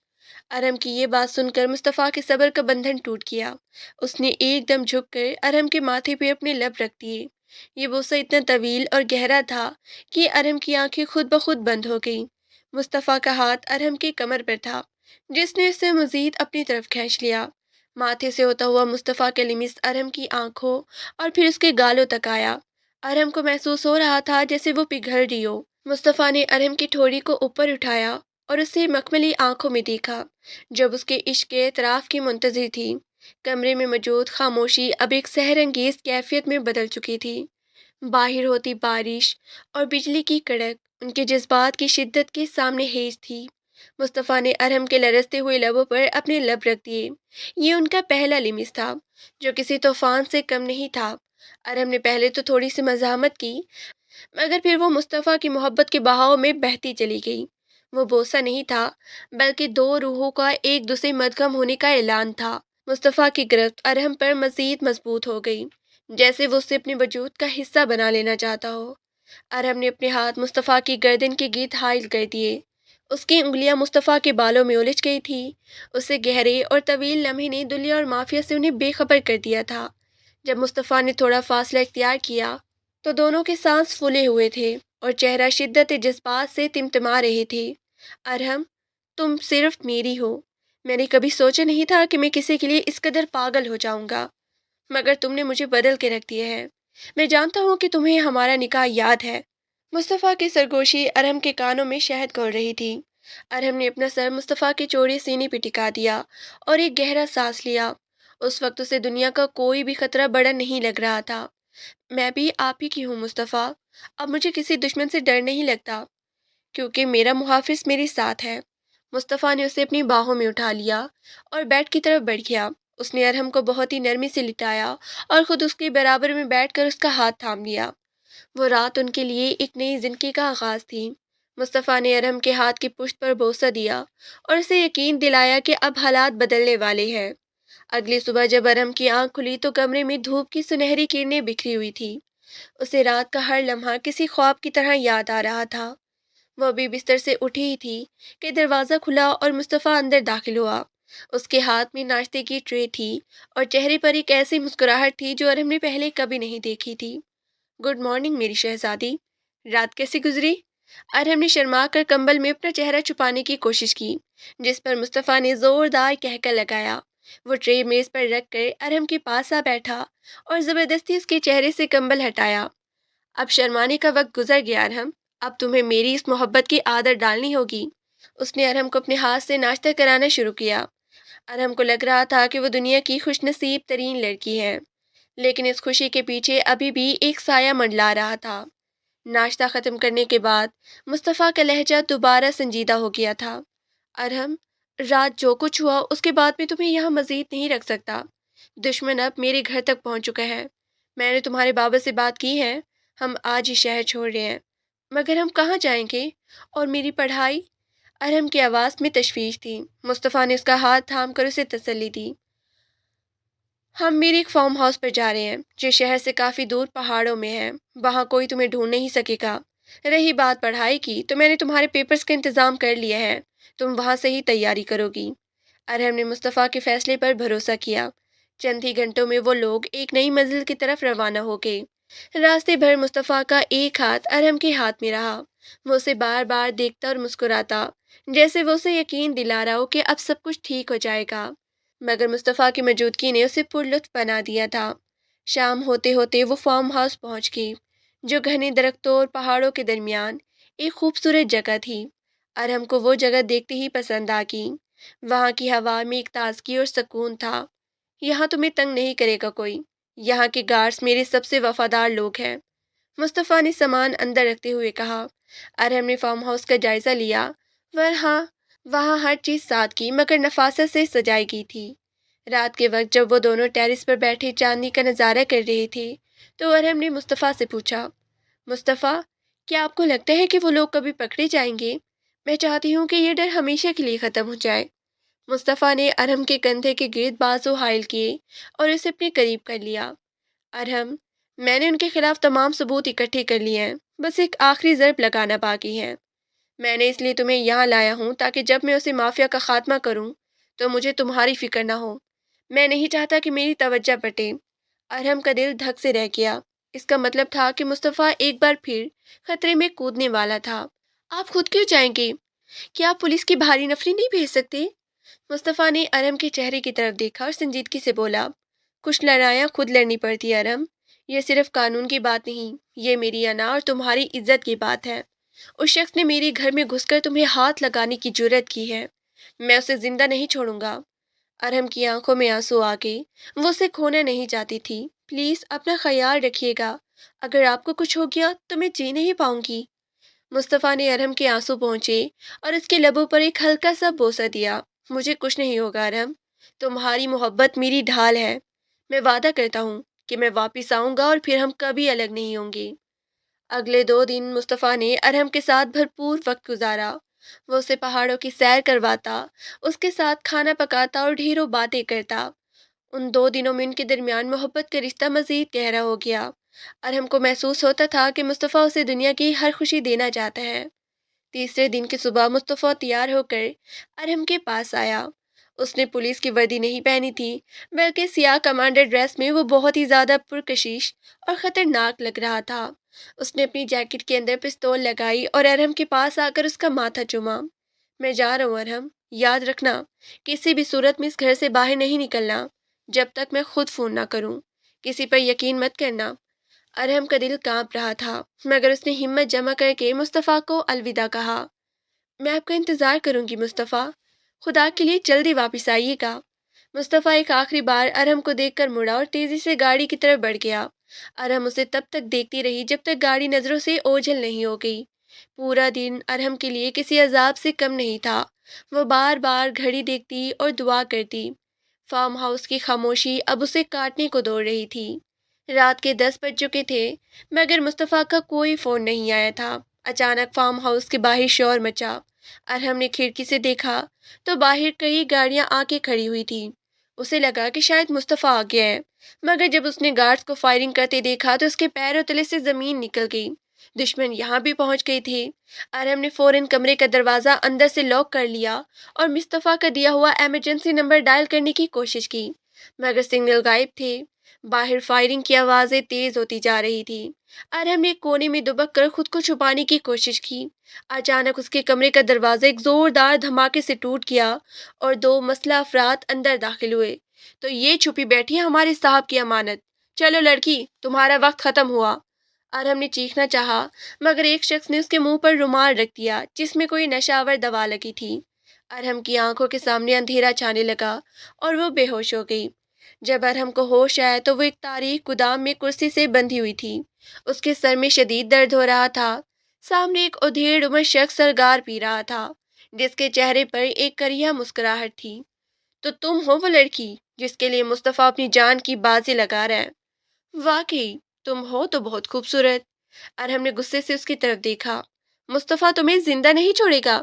A: ارہم کی یہ بات سن کر مصطفیٰ کے صبر کا بندھن ٹوٹ گیا۔ اس نے ایک دم جھک کر ارہم کے ماتھے پہ اپنے لب رکھ دیے۔ یہ بوسہ اتنا طویل اور گہرا تھا کہ ارہم کی آنکھیں خود بخود بند ہو گئیں۔ مصطفیٰ کا ہاتھ ارہم کی کمر پر تھا، جس نے اسے مزید اپنی طرف کھینچ لیا۔ ماتھے سے ہوتا ہوا مصطفیٰ کا لمس ارہم کی آنکھوں اور پھر اس کے گالوں تک آیا۔ ارہم کو محسوس ہو رہا تھا جیسے وہ پگھل رہی ہو۔ مصطفیٰ نے ارہم کی ٹھوڑی کو اوپر اٹھایا اور اسے مخملی آنکھوں میں دیکھا، جب اس کے عشق کے اعتراف کی منتظر تھی۔ کمرے میں موجود خاموشی اب ایک سحر انگیز کیفیت میں بدل چکی تھی۔ باہر ہوتی بارش اور بجلی کی کڑک ان کے جذبات کی شدت کے سامنے ہیج تھی۔ مصطفیٰ نے ارہم کے لرزتے ہوئے لبوں پر اپنے لب رکھ دیے۔ یہ ان کا پہلا لمس تھا، جو کسی طوفان سے کم نہیں تھا۔ ارہم نے پہلے تو تھوڑی سی مزاحمت کی، مگر پھر وہ مصطفیٰ کی محبت کے بہاؤ میں بہتی چلی گئی۔ وہ بوسہ نہیں تھا، بلکہ دو روحوں کا ایک دوسرے مدغم ہونے کا اعلان تھا۔ مصطفیٰ کی گرفت ارہم پر مزید مضبوط ہو گئی، جیسے وہ اسے اپنے وجود کا حصہ بنا لینا چاہتا ہو۔ ارہم نے اپنے ہاتھ مصطفیٰ کی گردن کے گرد حائل کر دیے۔ اس کی انگلیاں مصطفیٰ کے بالوں میں الجھ گئی تھی۔ اسے گہرے اور طویل لمحے نے دنیا اور مافیا سے انہیں بے خبر کر دیا تھا۔ جب مصطفیٰ نے تھوڑا فاصلہ اختیار کیا تو دونوں کے سانس پھولے ہوئے تھے اور چہرہ شدت جذبات سے تمتما رہے تھے۔ ارہم، تم صرف میری ہو۔ میں نے کبھی سوچا نہیں تھا کہ میں کسی کے لیے اس قدر پاگل ہو جاؤں گا، مگر تم نے مجھے بدل کے رکھ دیا ہے۔ میں جانتا ہوں کہ تمہیں ہمارا نکاح یاد ہے۔ مصطفیٰ کی سرگوشی ارہم کے کانوں میں شہد گھول رہی تھی۔ ارہم نے اپنا سر مصطفیٰ کے چوڑے سینے پہ ٹکا دیا اور ایک گہرا سانس لیا۔ اس وقت اسے دنیا کا کوئی بھی خطرہ بڑا نہیں لگ رہا تھا۔ میں بھی آپ ہی کی ہوں مصطفیٰ، اب مجھے کسی دشمن سے ڈر نہیں لگتا، کیونکہ میرا محافظ میرے ساتھ ہے۔ مصطفیٰ نے اسے اپنی باہوں میں اٹھا لیا اور بیڈ کی طرف بڑھ گیا۔ اس نے ارہم کو بہت ہی نرمی سے لٹایا اور خود اس کے برابر میں بیٹھ کر اس کا ہاتھ تھام لیا۔ وہ رات ان کے لیے ایک نئی زندگی کا آغاز تھی۔ مصطفیٰ نے ارہم کے ہاتھ کی پشت پر بوسہ دیا اور اسے یقین دلایا کہ اب حالات بدلنے والے ہیں۔ اگلی صبح جب ارہم کی آنکھ کھلی تو کمرے میں دھوپ کی سنہری کرنیں بکھری ہوئی تھی۔ اسے رات کا ہر لمحہ کسی خواب کی طرح یاد آ رہا تھا۔ وہ ابھی بستر سے اٹھی ہی تھی کہ دروازہ کھلا اور مصطفیٰ اندر داخل ہوا۔ اس کے ہاتھ میں ناشتے کی ٹرے تھی اور چہرے پر ایک ایسی مسکراہٹ تھی جو ارہم نے پہلے کبھی نہیں دیکھی تھی۔ گڈ مارننگ میری شہزادی، رات کیسی گزری؟ ارہم نے شرما کر کمبل میں اپنا چہرہ چھپانے کی کوشش کی، جس پر مصطفیٰ نے زوردار کہکہ لگایا۔ وہ ٹرے میز پر رکھ کر ارہم کے پاس آ بیٹھا اور زبردستی اس کے چہرے سے کمبل ہٹایا۔ اب شرمانے کا وقت گزر گیا ارہم، اب تمہیں میری اس محبت کی عادت ڈالنی ہوگی۔ اس نے ارہم کو اپنے ہاتھ سے ناشتہ کرانا شروع کیا۔ ارہم کو لگ رہا تھا کہ وہ دنیا کی خوش نصیب ترین لڑکی ہے، لیکن اس خوشی کے پیچھے ابھی بھی ایک سایہ منڈلا رہا تھا۔ ناشتہ ختم کرنے کے بعد مصطفیٰ کا لہجہ دوبارہ سنجیدہ ہو گیا تھا۔ ارہم، رات جو کچھ ہوا اس کے بعد میں تمہیں یہاں مزید نہیں رکھ سکتا۔ دشمن اب میرے گھر تک پہنچ چکا ہے۔ میں نے تمہارے بابا سے بات کی ہے، ہم آج ہی شہر چھوڑ رہے ہیں۔ مگر ہم کہاں جائیں گے؟ اور میری پڑھائی؟ ارحم کی آواز میں تشویش تھی۔ مصطفیٰ نے اس کا ہاتھ تھام کر اسے تسلی دی۔ ہم میرے ایک فارم ہاؤس پر جا رہے ہیں جو شہر سے کافی دور پہاڑوں میں ہے، وہاں کوئی تمہیں ڈھونڈ نہیں سکے گا۔ رہی بات پڑھائی کی تو میں نے تمہارے پیپرز کا انتظام کر لیا ہے، تم وہاں سے ہی تیاری کرو گی۔ ارحم نے مصطفیٰ کے فیصلے پر بھروسہ کیا۔ چند ہی گھنٹوں میں وہ لوگ ایک نئی منزل کی طرف روانہ ہو گئے۔ راستے بھر مصطفیٰ کا ایک ہاتھ ارحم کے ہاتھ میں رہا۔ وہ اسے بار بار دیکھتا اور مسکراتا، جیسے وہ اسے یقین دلا رہا ہو کہ اب سب کچھ ٹھیک ہو جائے گا۔ مگر مصطفیٰ کی موجودگی نے اسے پرلطف بنا دیا تھا۔ شام ہوتے ہوتے وہ فارم ہاؤس پہنچ گئی، جو گھنے درختوں اور پہاڑوں کے درمیان ایک خوبصورت جگہ تھی۔ ارحم کو وہ جگہ دیکھتے ہی پسند آ گئی۔ وہاں کی ہوا میں ایک تازگی اور سکون تھا۔ یہاں تمہیں تنگ نہیں کرے گا کوئی، یہاں کے گارڈز میرے سب سے وفادار لوگ ہیں، مصطفیٰ نے سامان اندر رکھتے ہوئے کہا۔ ارحم نے فارم ہاؤس کا جائزہ لیا۔ وہاں ہر چیز سادگی مگر نفاست سے سجائی گئی تھی۔ رات کے وقت جب وہ دونوں ٹیرس پر بیٹھے چاندنی کا نظارہ کر رہے تھے تو ارحم نے مصطفیٰ سے پوچھا، مصطفیٰ، کیا آپ کو لگتا ہے کہ وہ لوگ کبھی پکڑے جائیں گے؟ میں چاہتی ہوں کہ یہ ڈر ہمیشہ کے لیے ختم ہو جائے۔ مصطفیٰ نے ارحم کے کندھے کے گرد بازو حائل کیے اور اسے اپنے قریب کر لیا۔ ارحم، میں نے ان کے خلاف تمام ثبوت اکٹھے کر لیے ہیں، بس ایک آخری ضرب لگانا باقی ہے۔ میں نے اس لیے تمہیں یہاں لایا ہوں تاکہ جب میں اسے مافیا کا خاتمہ کروں تو مجھے تمہاری فکر نہ ہو۔ میں نہیں چاہتا کہ میری توجہ بٹے۔ ارحم کا دل دھک سے رہ گیا۔ اس کا مطلب تھا کہ مصطفیٰ ایک بار پھر خطرے میں کودنے والا تھا۔ آپ خود کیوں جائیں گے؟ کیا آپ پولیس کی بھاری نفری نہیں بھیج سکتے؟ مصطفیٰ نے ارحم کے چہرے کی طرف دیکھا اور سنجیدگی سے بولا، کچھ لڑائیاں خود لڑنی پڑتی ہے ارحم، یہ صرف قانون کی بات نہیں، یہ میری انا اور تمہاری عزت کی بات ہے۔ اس شخص نے میرے گھر میں گھس کر تمہیں ہاتھ لگانے کی جرات کی ہے، میں اسے زندہ نہیں چھوڑوں گا۔ ارحم کی آنکھوں میں آنسو آ گئے، وہ اسے کھونا نہیں چاہتی تھی۔ پلیز اپنا خیال رکھیے گا، اگر آپ کو کچھ ہو گیا تو میں جی نہیں پاؤں گی۔ مصطفیٰ نے ارحم کے آنسو پہنچے اور اس کے لبوں پر ایک ہلکا سا بوسہ دیا۔ مجھے کچھ نہیں ہوگا ارحم، تمہاری محبت میری ڈھال ہے، میں وعدہ کرتا ہوں کہ میں واپس آؤں گا اور پھر ہم کبھی الگ نہیں ہوں گے۔ اگلے 2 دن مصطفیٰ نے ارحم کے ساتھ بھرپور وقت گزارا۔ وہ اسے پہاڑوں کی سیر کرواتا، اس کے ساتھ کھانا پکاتا اور ڈھیروں باتیں کرتا۔ ان 2 دنوں میں ان کے درمیان محبت کا رشتہ مزید گہرا ہو گیا۔ ارحم کو محسوس ہوتا تھا کہ مصطفیٰ اسے دنیا کی ہر خوشی دینا چاہتا ہے۔ تیسرے دن کی صبح مصطفیٰ تیار ہو کر ارحم کے پاس آیا۔ اس نے پولیس کی وردی نہیں پہنی تھی، بلکہ سیاہ کمانڈر ڈریس میں وہ بہت ہی زیادہ پرکشش اور خطرناک لگ رہا تھا۔ اس نے اپنی جیکٹ کے اندر پستول لگائی اور ارحم کے پاس آ کر اس کا ماتھا چوما۔ میں جا رہا ہوں ارحم، یاد رکھنا کسی بھی صورت میں اس گھر سے باہر نہیں نکلنا جب تک میں خود فون نہ کروں، کسی پر یقین مت کرنا۔ ارحم کا دل کانپ رہا تھا، مگر اس نے ہمت جمع کر کے مصطفیٰ کو الوداع کہا۔ میں آپ کا انتظار کروں گی مصطفیٰ، خدا کے لیے جلدی واپس آئیے گا۔ مصطفیٰ ایک آخری بار ارحم کو دیکھ کر مڑا اور تیزی سے گاڑی کی طرف بڑھ گیا۔ ارحم اسے تب تک دیکھتی رہی جب تک گاڑی نظروں سے اوجھل نہیں ہو گئی۔ پورا دن ارحم کے لیے کسی عذاب سے کم نہیں تھا۔ وہ بار بار گھڑی دیکھتی اور دعا کرتی۔ فارم ہاؤس کی خاموشی اب اسے کاٹنے کو دوڑ رہی تھی۔ رات کے 10 بج چکے تھے، مگر مصطفیٰ کا کوئی فون نہیں آیا تھا۔ اچانک فارم ہاؤس کے باہر شور مچا۔ ارحم نے کھڑکی سے دیکھا تو باہر کئی گاڑیاں آ کے کھڑی ہوئی تھیں۔ اسے لگا کہ شاید مصطفیٰ آ گیا ہے، مگر جب اس نے گارڈز کو فائرنگ کرتے دیکھا تو اس کے پیروں تلے سے زمین نکل گئی۔ دشمن یہاں بھی پہنچ گئے تھے۔ ارحم نے فوراً کمرے کا دروازہ اندر سے لاک کر لیا اور مصطفیٰ کا دیا ہوا ایمرجنسی نمبر ڈائل کرنے کی کوشش کی، مگر سگنل غائب تھے۔ باہر فائرنگ کی آوازیں تیز ہوتی جا رہی تھی۔ ارحم نے کونے میں دبک کر خود کو چھپانے کی کوشش کی۔ اچانک اس کے کمرے کا دروازہ ایک زوردار دھماکے سے ٹوٹ گیا اور 2 مسلح افراد اندر داخل ہوئے۔ تو یہ چھپی بیٹھی ہے ہمارے صاحب کی امانت، چلو لڑکی، تمہارا وقت ختم ہوا۔ ارحم نے چیخنا چاہا، مگر ایک شخص نے اس کے منہ پر رومال رکھ دیا جس میں کوئی نشہ آور دوا لگی تھی۔ ارحم کی آنکھوں کے سامنے اندھیرا چھانے لگا اور وہ بے ہوش ہو گئی۔ جب ارحم کو ہوش آیا تو وہ ایک تاریک گودام میں کرسی سے بندھی ہوئی تھی۔ اس کے سر میں شدید درد ہو رہا تھا۔ سامنے ایک ادھیڑ عمر شخص سرگار پی رہا تھا، جس کے چہرے پر ایک کریہ مسکراہٹ تھی۔ تو تم ہو وہ لڑکی جس کے لیے مصطفیٰ اپنی جان کی بازی لگا رہا ہے؟ واقعی تم ہو تو بہت خوبصورت۔ ارحم نے غصے سے اس کی طرف دیکھا۔ مصطفیٰ تمہیں زندہ نہیں چھوڑے گا،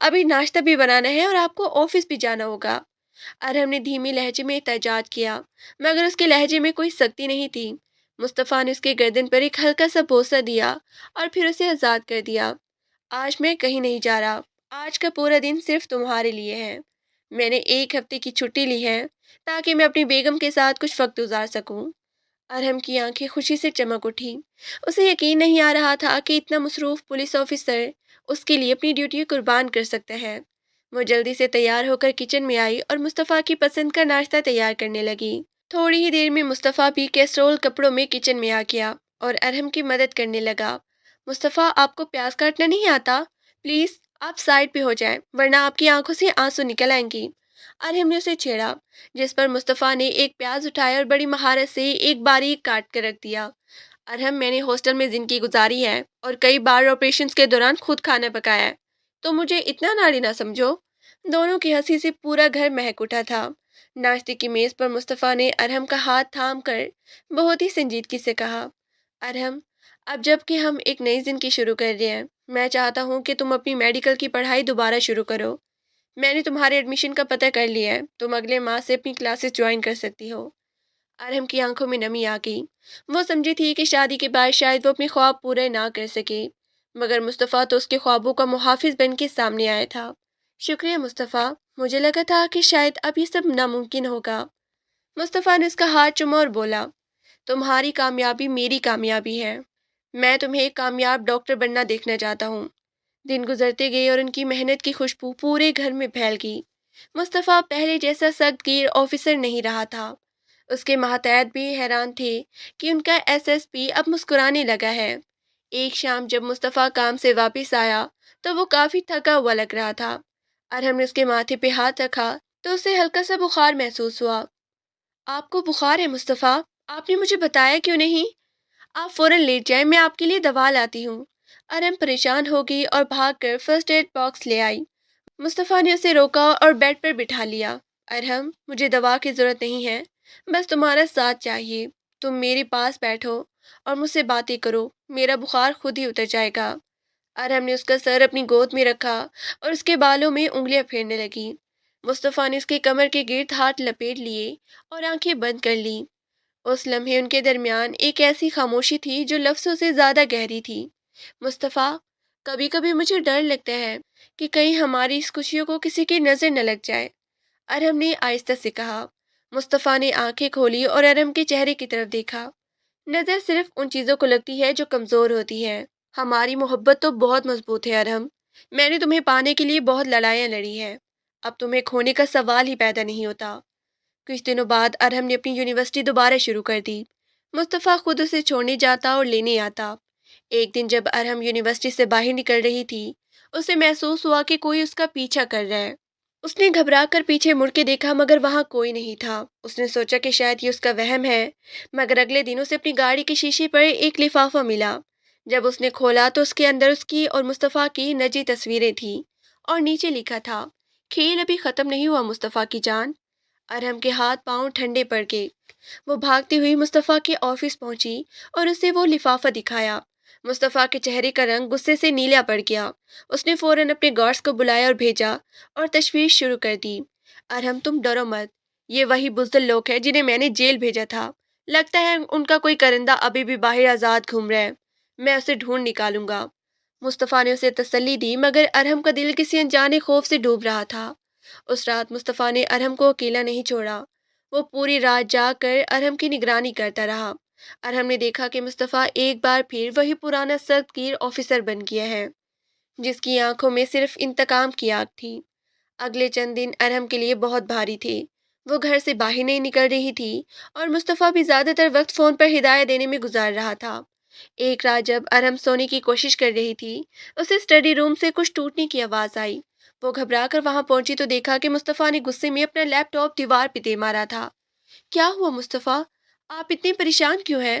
A: ابھی ناشتہ بھی بنانا ہے اور آپ کو آفس بھی جانا ہوگا۔ ارہم نے دھیمی لہجے میں احتجاج کیا، مگر اس کے لہجے میں کوئی سختی نہیں تھی۔ مصطفیٰ نے اس کے گردن پر ایک ہلکا سا بوسہ دیا اور پھر اسے آزاد کر دیا۔ آج میں کہیں نہیں جا رہا، آج کا پورا دن صرف تمہارے لیے ہے۔ میں نے ایک ہفتے کی چھٹی لی ہے تاکہ میں اپنی بیگم کے ساتھ کچھ وقت گزار سکوں۔ ارہم کی آنکھیں خوشی سے چمک اٹھی۔ اسے یقین نہیں آ رہا تھا کہ اتنا مصروف پولیس آفیسر اس کے لیے اپنی ڈیوٹی قربان کر سکتا ہے۔ وہ جلدی سے تیار ہو کر کچن میں آئی اور مصطفیٰ کی پسند کا ناشتہ تیار کرنے لگی۔ تھوڑی ہی دیر میں مصطفیٰ بھی کیسرول کپڑوں میں کچن میں آ گیا اور ارہم کی مدد کرنے لگا۔ مصطفیٰ، آپ کو پیاز کاٹنا نہیں آتا؟ پلیز آپ سائڈ پہ ہو جائیں ورنہ آپ کی آنکھوں سے آنسو نکل آئیں گی۔ ارہم نے اسے چھیڑا، جس پر مصطفیٰ نے ایک پیاز اٹھایا اور بڑی مہارت سے ایک باریک کاٹ کر رکھ دیا۔ ارہم، میں نے ہاسٹل میں زندگی گزاری ہے اور کئی بار آپریشنز کے دوران خود کھانا پکایا ہے، تو مجھے اتنا ناڑی نہ سمجھو۔ دونوں کی ہنسی سے پورا گھر مہک اٹھا تھا۔ ناشتے کی میز پر مصطفیٰ نے ارہم کا ہاتھ تھام کر بہت ہی سنجیدگی سے کہا، ارہم، اب جب کہ ہم ایک نئی زندگی شروع کر رہے ہیں، میں چاہتا ہوں کہ تم اپنی میڈیکل کی پڑھائی دوبارہ شروع کرو۔ میں نے تمہارے ایڈمیشن کا پتہ کر لیا ہے، تم اگلے ماہ سے اپنی کلاسز جوائن کر سکتی ہو۔ ارہم کی آنکھوں میں نمی آ گئی۔ وہ سمجھی تھی کہ شادی کے بعد شاید وہ اپنے خواب پورے نہ کر سکے، مگر مصطفیٰ تو اس کے خوابوں کا محافظ بن کے سامنے آیا تھا۔ شکریہ مصطفیٰ، مجھے لگا تھا کہ شاید اب یہ سب ناممکن ہوگا۔ مصطفیٰ نے اس کا ہاتھ چوما اور بولا، تمہاری کامیابی میری کامیابی ہے۔ میں تمہیں ایک کامیاب ڈاکٹر بننا دیکھنا چاہتا ہوں۔ دن گزرتے گئے اور ان کی محنت کی خوشبو پورے گھر میں پھیل گئی۔ مصطفیٰ پہلے جیسا سخت گیر آفیسر نہیں رہا تھا۔ اس کے ماتحت بھی حیران تھے کہ ان کا ایس ایس پی اب مسکرانے لگا ہے۔ ایک شام جب مصطفیٰ کام سے واپس آیا تو وہ کافی تھکا ہوا لگ رہا تھا۔ ارہم نے اس کے ماتھے پہ ہاتھ رکھا تو اسے ہلکا سا بخار محسوس ہوا۔ آپ کو بخار ہے مصطفیٰ؟ آپ نے مجھے بتایا کیوں نہیں؟ آپ فوراً لیٹ جائیں، میں آپ کے لیے دوا لاتی ہوں۔ ارہم پریشان ہو گئی اور بھاگ کر فرسٹ ایڈ باکس لے آئی۔ مصطفیٰ نے اسے روکا اور بیڈ پر بٹھا لیا۔ ارہم، مجھے دوا کی ضرورت نہیں ہے، بس تمہارا ساتھ چاہیے۔ تم میرے پاس بیٹھو اور مجھ سے باتیں کرو، میرا بخار خود ہی اتر جائے گا۔ ارہم نے اس کا سر اپنی گود میں رکھا اور اس کے بالوں میں انگلیاں پھیرنے لگی۔ مصطفیٰ نے اس کے کمر کے گرد ہاتھ لپیٹ لیے اور آنکھیں بند کر لیں۔ اس لمحے ان کے درمیان ایک ایسی خاموشی تھی جو لفظوں سے زیادہ گہری تھی۔ مصطفیٰ، کبھی کبھی مجھے ڈر لگتا ہے کہ کہیں ہماری اس خوشیوں کو کسی کی نظر نہ لگ جائے، ارہم نے آہستہ سے کہا۔ مصطفیٰ نے آنکھیں کھولی اور ارہم کے چہرے کی طرف دیکھا۔ نظر صرف ان چیزوں کو لگتی ہے جو کمزور ہوتی ہے، ہماری محبت تو بہت مضبوط ہے ارہم۔ میں نے تمہیں پانے کے لیے بہت لڑائیاں لڑی ہیں، اب تمہیں کھونے کا سوال ہی پیدا نہیں ہوتا۔ کچھ دنوں بعد ارہم نے اپنی یونیورسٹی دوبارہ شروع کر دی۔ مصطفیٰ خود اسے چھوڑنے جاتا اور لینے آتا۔ ایک دن جب ارہم یونیورسٹی سے باہر نکل رہی تھی، اسے محسوس ہوا کہ کوئی اس کا پیچھا کر رہا ہے۔ اس نے گھبرا کر پیچھے مڑ کے دیکھا مگر وہاں کوئی نہیں تھا۔ اس نے سوچا کہ شاید یہ اس کا وہم ہے، مگر اگلے دن اسے اپنی گاڑی کے شیشے پر ایک لفافہ ملا۔ جب اس نے کھولا تو اس کے اندر اس کی اور مصطفیٰ کی نجی تصویریں تھیں اور نیچے لکھا تھا، کھیل ابھی ختم نہیں ہوا مصطفیٰ کی جان۔ ارہم کے ہاتھ پاؤں ٹھنڈے پڑ گئے۔ وہ بھاگتی ہوئی مصطفیٰ کے آفس پہنچی اور اسے وہ لفافہ دکھایا۔ مصطفیٰ کے چہرے کا رنگ غصے سے نیلا پڑ گیا۔ اس نے فوراً اپنے گارڈز کو بلایا اور بھیجا اور تشویش شروع کر دی۔ ارہم، تم ڈرو مت، یہ وہی بزدل لوگ ہیں جنہیں میں نے جیل بھیجا تھا۔ لگتا ہے ان کا کوئی کرندہ ابھی بھی باہر آزاد گھوم رہا ہے، میں اسے ڈھونڈ نکالوں گا۔ مصطفیٰ نے اسے تسلی دی مگر ارہم کا دل کسی انجانے خوف سے ڈوب رہا تھا۔ اس رات مصطفیٰ نے ارہم کو اکیلا نہیں چھوڑا۔ وہ پوری رات جاگ کر ارہم کی نگرانی کرتا رہا۔ ارہم نے دیکھا کہ مصطفیٰ ایک بار پھر وہی پرانا سخت گیر آفیسر بن گیا ہے، جس کی آنکھوں میں صرف انتقام کی آگ تھی۔ اگلے چند دن ارہم کے لیے بہت بھاری تھے۔ وہ گھر سے باہر نہیں نکل رہی تھی اور مصطفیٰ بھی زیادہ تر وقت فون پر ہدایت دینے میں گزار رہا تھا۔ ایک رات جب ارہم سونے کی کوشش کر رہی تھی، اسے اسٹڈی روم سے کچھ ٹوٹنے کی آواز آئی۔ وہ گھبرا کر وہاں پہنچی تو دیکھا کہ مصطفیٰ نے غصے میں اپنا لیپ ٹاپ دیوار پہ دے مارا تھا۔ کیا ہوا مصطفیٰ؟ آپ اتنے پریشان کیوں ہیں؟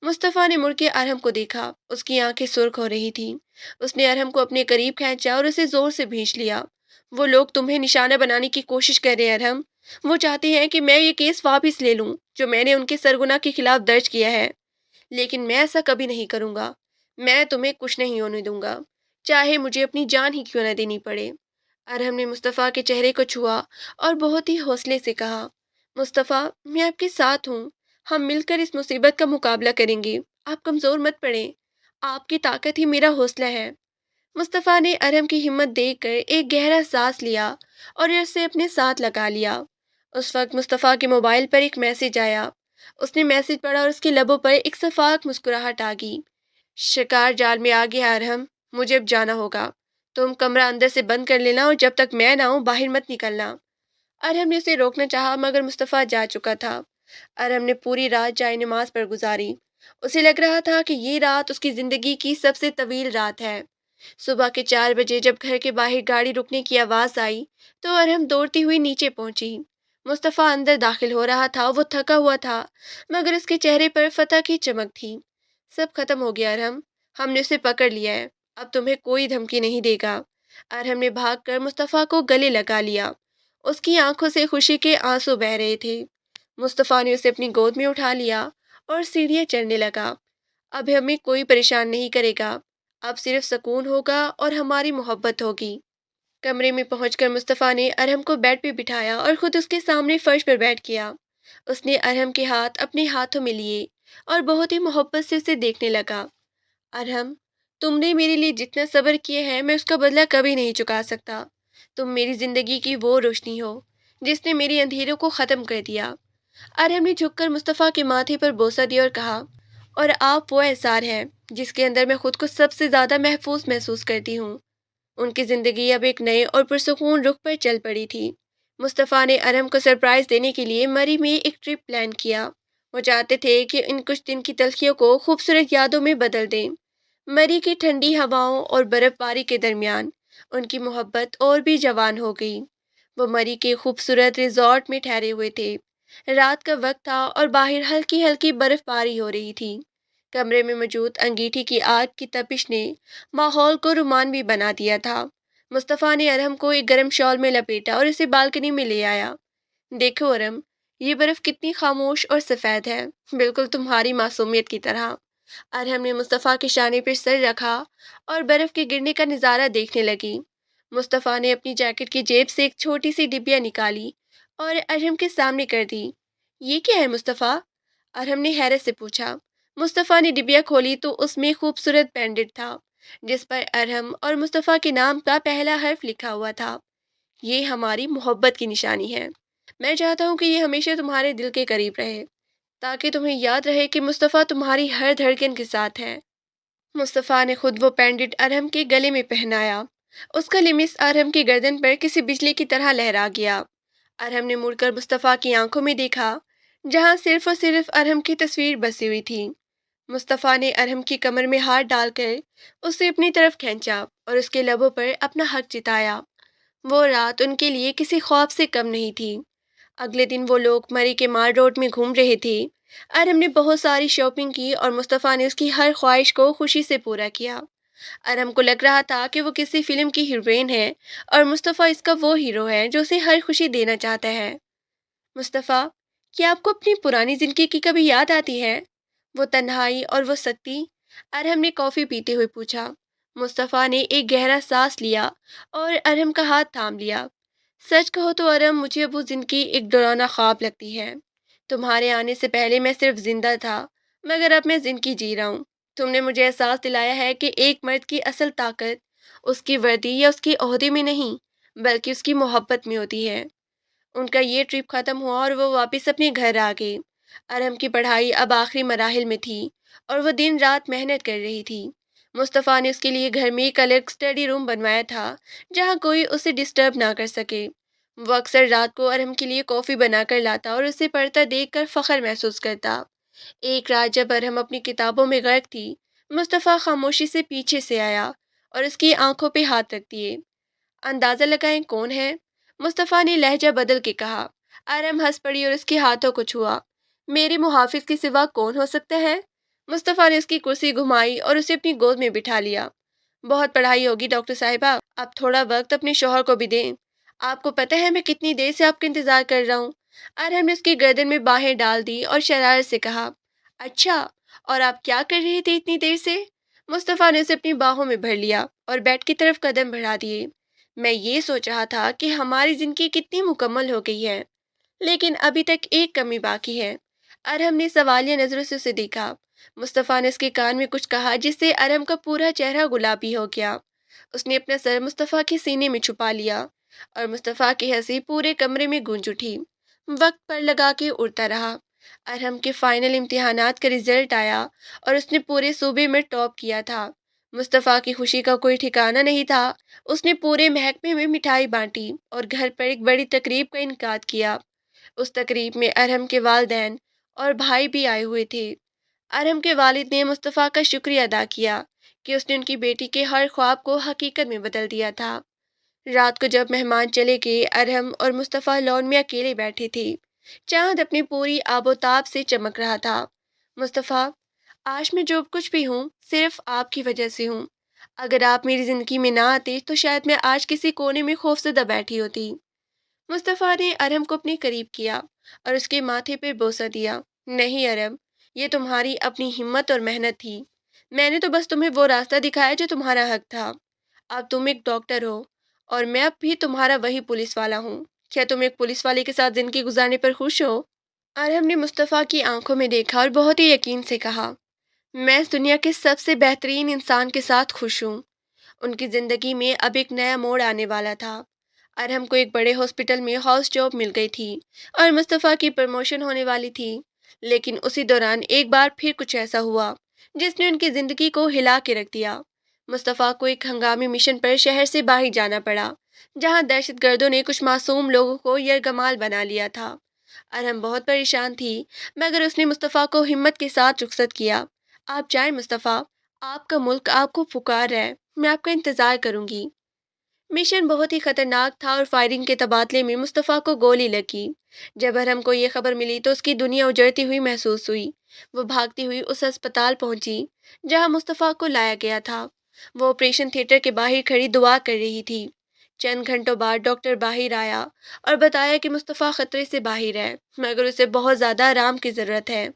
A: مصطفیٰ نے مڑ کے ارہم کو دیکھا۔ اس کی آنکھیں سرخ ہو رہی تھیں۔ اس نے ارہم کو اپنے قریب کھینچا اور اسے زور سے بھینچ لیا۔ وہ لوگ تمہیں نشانہ بنانے کی کوشش کر رہے ہیں ارہم۔ وہ چاہتے ہیں کہ میں یہ کیس واپس لے لوں جو میں نے ان کے سرغنہ کے خلاف درج کیا ہے، لیکن میں ایسا کبھی نہیں کروں گا۔ میں تمہیں کچھ نہیں ہونے دوں گا، چاہے مجھے اپنی جان ہی کیوں نہ دینی پڑے۔ ارحم نے مصطفیٰ کے چہرے کو چھوا اور بہت ہی حوصلے سے کہا، مصطفیٰ میں آپ کے ساتھ ہوں، ہم مل کر اس مصیبت کا مقابلہ کریں گے، آپ کمزور مت پڑیں، آپ کی طاقت ہی میرا حوصلہ ہے۔ مصطفیٰ نے ارحم کی ہمت دیکھ کر ایک گہرا سانس لیا اور اسے اپنے ساتھ لگا لیا۔ اس وقت مصطفیٰ کے موبائل پر ایک میسج آیا۔ اس نے میسج پڑھا اور اس کے لبوں پر ایک شفاف مسکراہٹ آ گئی۔ شکار جال میں آ گیا ارحم، مجھے اب جانا ہوگا، تم کمرہ اندر سے بند کر لینا اور جب تک میں نہ ہوں باہر مت نکلنا۔ ارحم نے اسے روکنا چاہا مگر مصطفیٰ جا چکا تھا۔ ارحم نے پوری رات جائے نماز پر گزاری۔ اسے لگ رہا تھا کہ یہ رات اس کی زندگی کی سب سے طویل رات ہے۔ صبح کے 4 بجے جب گھر کے باہر گاڑی رکنے کی آواز آئی تو ارحم دوڑتی ہوئی نیچے پہنچی۔ مصطفیٰ اندر داخل ہو رہا تھا، وہ تھکا ہوا تھا مگر اس کے چہرے پر فتح کی چمک تھی۔ سب ختم ہو گیا ارحم، ہم نے اسے پکڑ لیا ہے، اب تمہیں کوئی دھمکی نہیں دے گا۔ ارحم نے بھاگ کر مصطفیٰ کو گلے لگا لیا۔ اس کی آنکھوں سے خوشی کے آنسو بہہ رہے تھے۔ مصطفیٰ نے اسے اپنی گود میں اٹھا لیا اور سیڑھیاں چڑھنے لگا۔ اب ہمیں کوئی پریشان نہیں کرے گا، اب صرف سکون ہوگا اور ہماری محبت ہوگی۔ کمرے میں پہنچ کر مصطفیٰ نے ارحم کو بیڈ پہ بٹھایا اور خود اس کے سامنے فرش پر بیٹھ گیا۔ اس نے ارحم کے ہاتھ اپنے ہاتھوں میں لیے اور بہت ہی محبت سے اسے دیکھنے لگا۔ ارحم، تم نے میرے لیے جتنا صبر کیا ہے میں اس کا بدلہ کبھی نہیں چکا سکتا۔ تم میری زندگی کی وہ روشنی ہو جس نے میری اندھیروں کو ختم کر دیا۔ ارحم نے جھک کر مصطفیٰ کے ماتھے پر بوسہ دیا اور کہا، اور آپ وہ احسار ہیں جس کے اندر میں خود کو سب سے زیادہ محفوظ محسوس کرتی ہوں۔ ان کی زندگی اب ایک نئے اور پرسکون رخ پر چل پڑی تھی۔ مصطفیٰ نے ارحم کو سرپرائز دینے کے لیے مری میں ایک ٹرپ پلان کیا۔ وہ چاہتے تھے کہ ان کچھ دن کی تلخیوں کو خوبصورت یادوں میں بدل دیں۔ مری کی ٹھنڈی ہواؤں اور برف باری کے درمیان ان کی محبت اور بھی جوان ہو گئی۔ وہ مری کے خوبصورت ریزورٹ میں ٹھہرے ہوئے تھے۔ رات کا وقت تھا اور باہر ہلکی ہلکی برف باری ہو رہی تھی۔ کمرے میں موجود انگیٹھی کی آگ کی تپش نے ماحول کو رومانوی بنا دیا تھا۔ مصطفیٰ نے ارحم کو ایک گرم شال میں لپیٹا اور اسے بالکنی میں لے آیا۔ دیکھو ارحم، یہ برف کتنی خاموش اور سفید ہے، بالکل تمہاری معصومیت کی طرح۔ ارحم نے مصطفیٰ کے شانے پر سر رکھا اور برف کے گرنے کا نظارہ دیکھنے لگی۔ مصطفیٰ نے اپنی جیکٹ کی جیب سے ایک چھوٹی سی ڈبیا نکالی اور ارحم کے سامنے کر دی۔ یہ کیا ہے مصطفیٰ؟ ارحم نے حیرت سے پوچھا۔ مصطفیٰ نے ڈبیا کھولی تو اس میں خوبصورت پینڈنٹ تھا جس پر ارحم اور مصطفیٰ کے نام کا پہلا حرف لکھا ہوا تھا۔ یہ ہماری محبت کی نشانی ہے، میں چاہتا ہوں کہ یہ ہمیشہ تمہارے دل کے قریب رہے تاکہ تمہیں یاد رہے کہ مصطفیٰ تمہاری ہر دھڑکن کے ساتھ ہے۔ مصطفیٰ نے خود وہ پینڈنٹ ارحم کے گلے میں پہنایا۔ اس کا لمس ارحم کی گردن پر کسی بجلی کی طرح لہرا گیا۔ ارحم نے مڑ کر مصطفیٰ کی آنکھوں میں دیکھا جہاں صرف اور صرف ارحم کی تصویر بسی ہوئی تھی۔ مصطفیٰ نے ارحم کی کمر میں ہاتھ ڈال کر اسے اپنی طرف کھینچا اور اس کے لبوں پر اپنا حق جتایا۔ وہ رات ان کے لیے کسی خواب سے کم نہیں تھی۔ اگلے دن وہ لوگ مری کے مال روڈ میں گھوم رہے تھے۔ ارحم نے بہت ساری شاپنگ کی اور مصطفیٰ نے اس کی ہر خواہش کو خوشی سے پورا کیا۔ ارحم کو لگ رہا تھا کہ وہ کسی فلم کی ہیروئن ہے اور مصطفیٰ اس کا وہ ہیرو ہے جو اسے ہر خوشی دینا چاہتا ہے۔ مصطفیٰ، کیا آپ کو اپنی پرانی زندگی کی کبھی یاد آتی ہے؟ وہ تنہائی اور وہ سکتی؟ ارحم نے کافی پیتے ہوئے پوچھا۔ مصطفیٰ نے ایک گہرا سانس لیا اور ارحم کا ہاتھ تھام لیا۔ سچ کہو تو ارحم، مجھے اب وہ زندگی ایک ڈرانا خواب لگتی ہے۔ تمہارے آنے سے پہلے میں صرف زندہ تھا مگر اب میں زندگی جی رہا ہوں۔ تم نے مجھے احساس دلایا ہے کہ ایک مرد کی اصل طاقت اس کی وردی یا اس کے عہدے میں نہیں بلکہ اس کی محبت میں ہوتی ہے۔ ان کا یہ ٹرپ ختم ہوا اور وہ واپس اپنے گھر آ گئے۔ ارحم کی پڑھائی اب آخری مراحل میں تھی اور وہ دن رات محنت کر رہی تھی۔ مصطفیٰ نے اس کے لیے گھر میں ایک الگ اسٹڈی روم بنوایا تھا جہاں کوئی اسے ڈسٹرب نہ کر سکے۔ وہ اکثر رات کو ارحم کے لیے کافی بنا کر لاتا اور اسے پڑھتا دیکھ کر فخر محسوس کرتا۔ ایک رات جب ارحم اپنی کتابوں میں غرق تھی، مصطفیٰ خاموشی سے پیچھے سے آیا اور اس کی آنکھوں پہ ہاتھ رکھ دیے۔ اندازہ لگائیں کون ہے؟ مصطفیٰ نے لہجہ بدل کے کہا۔ ارحم ہنس پڑی اور اس کے ہاتھوں کو چھوا۔ میرے محافظ کے سوا کون ہو سکتا ہے؟ مصطفیٰ نے اس کی کرسی گھمائی اور اسے اپنی گود میں بٹھا لیا۔ بہت پڑھائی ہوگی ڈاکٹر صاحبہ، اب تھوڑا وقت اپنے شوہر کو بھی دیں۔ آپ کو پتہ ہے میں کتنی دیر سے آپ کا انتظار کر رہا ہوں۔ ارحم نے اس کی گردن میں باہیں ڈال دی اور شرارت سے کہا، اچھا، اور آپ کیا کر رہے تھے اتنی دیر سے؟ مصطفیٰ نے اسے اپنی باہوں میں بھر لیا اور بیڈ کی طرف قدم بڑھا دیے۔ میں یہ سوچ رہا تھا کہ ہماری زندگی کتنی مکمل ہو گئی ہے، لیکن ابھی تک ایک کمی باقی ہے۔ ارہم نے سوالیہ نظروں سے اسے دیکھا۔ مصطفیٰ نے اس کے کان میں کچھ کہا جس سے ارہم کا پورا چہرہ گلابی ہو گیا۔ اس نے اپنا سر مصطفیٰ کے سینے میں چھپا لیا اور مصطفیٰ کی ہنسی پورے کمرے میں گونج اٹھی۔ وقت پر لگا کے اڑتا رہا۔ ارہم کے فائنل امتحانات کا رزلٹ آیا اور اس نے پورے صوبے میں ٹاپ کیا تھا۔ مصطفیٰ کی خوشی کا کوئی ٹھکانہ نہیں تھا۔ اس نے پورے محکمے میں مٹھائی بانٹی اور گھر پر ایک بڑی تقریب کا انعقاد کیا۔ اس تقریب میں ارہم کے والدین اور بھائی بھی آئے ہوئے تھے۔ ارہم کے والد نے مصطفیٰ کا شکریہ ادا کیا کہ اس نے ان کی بیٹی کے ہر خواب کو حقیقت میں بدل دیا تھا۔ رات کو جب مہمان چلے گئے، ارہم اور مصطفیٰ لان میں اکیلے بیٹھے تھے۔ چاند اپنی پوری آب و تاب سے چمک رہا تھا۔ مصطفیٰ، آج میں جو کچھ بھی ہوں صرف آپ کی وجہ سے ہوں۔ اگر آپ میری زندگی میں نہ آتے تو شاید میں آج کسی کونے میں خوفزدہ بیٹھی ہوتی۔ مصطفیٰ نے ارہم کو اپنے قریب کیا اور اس کے ماتھے پہ بوسہ دیا۔ نہیں ارہم، یہ تمہاری اپنی ہمت اور محنت تھی۔ میں نے تو بس تمہیں وہ راستہ دکھایا جو تمہارا حق تھا۔ اب تم ایک ڈاکٹر ہو اور میں اب بھی تمہارا وہی پولیس والا ہوں۔ کیا تم ایک پولیس والے کے ساتھ زندگی گزارنے پر خوش ہو؟ ارہم نے مصطفیٰ کی آنکھوں میں دیکھا اور بہت ہی یقین سے کہا، میں اس دنیا کے سب سے بہترین انسان کے ساتھ خوش ہوں۔ ان کی زندگی میں اب ایک نیا موڑ آنے والا تھا۔ ارہم کو ایک بڑے ہاسپٹل میں ہاؤس جاب مل گئی تھی اور مصطفیٰ کی پروموشن ہونے والی تھی، لیکن اسی دوران ایک بار پھر کچھ ایسا ہوا جس نے ان کی زندگی کو ہلا کے رکھ دیا۔ مصطفیٰ کو ایک ہنگامی مشن پر شہر سے باہر جانا پڑا، جہاں دہشت گردوں نے کچھ معصوم لوگوں کو یرغمال بنا لیا تھا۔ ارہم بہت پریشان تھی، مگر اس نے مصطفیٰ کو ہمت کے ساتھ رخصت کیا۔ آپ جائیں مصطفیٰ، آپ کا ملک آپ کو پکار رہا ہے، میں آپ کا انتظار کروں گی۔ مشن بہت ہی خطرناک تھا اور فائرنگ کے تبادلے میں مصطفیٰ کو گولی لگی۔ جب ارہم کو یہ خبر ملی تو اس کی دنیا اجڑتی ہوئی محسوس ہوئی۔ وہ بھاگتی ہوئی اس ہسپتال پہنچی جہاں مصطفیٰ کو لایا گیا تھا۔ وہ آپریشن تھیٹر کے باہر کھڑی دعا کر رہی تھی۔ چند گھنٹوں بعد ڈاکٹر باہر آیا اور بتایا کہ مصطفیٰ خطرے سے باہر ہے، مگر اسے بہت زیادہ آرام کی ضرورت ہے۔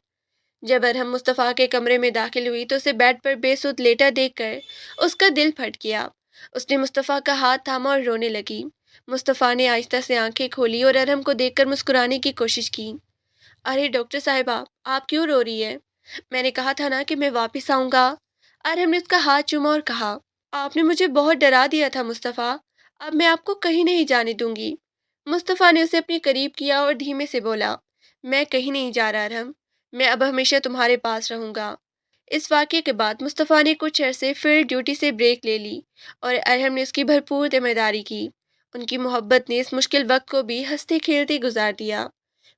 A: جب ارہم مصطفیٰ کے کمرے میں داخل ہوئی تو اسے بیڈ پر بے سود لیٹا دیکھ کر اس کا دل پھٹ گیا۔ اس نے مصطفیٰ کا ہاتھ تھاما اور رونے لگی۔ مصطفیٰ نے آہستہ سے آنکھیں کھولی اور ارہم کو دیکھ کر مسکرانے کی کوشش کی۔ ارے ڈاکٹر صاحبہ، آپ کیوں رو رہی ہے؟ میں نے کہا تھا نا کہ میں واپس آؤں گا۔ ارہم نے اس کا ہاتھ چوما اور کہا، آپ نے مجھے بہت ڈرا دیا تھا مصطفیٰ، اب میں آپ کو کہیں نہیں جانے دوں گی۔ مصطفیٰ نے اسے اپنے قریب کیا اور دھیمے سے بولا، میں کہیں نہیں جا رہا ارہم، میں اب ہمیشہ تمہارے پاس رہوں گا۔ اس واقعے کے بعد مصطفیٰ نے کچھ عرصے فیلڈ ڈیوٹی سے بریک لے لی اور ارہم نے اس کی بھرپور ذمہ داری کی۔ ان کی محبت نے اس مشکل وقت کو بھی ہنستے کھیلتے گزار دیا۔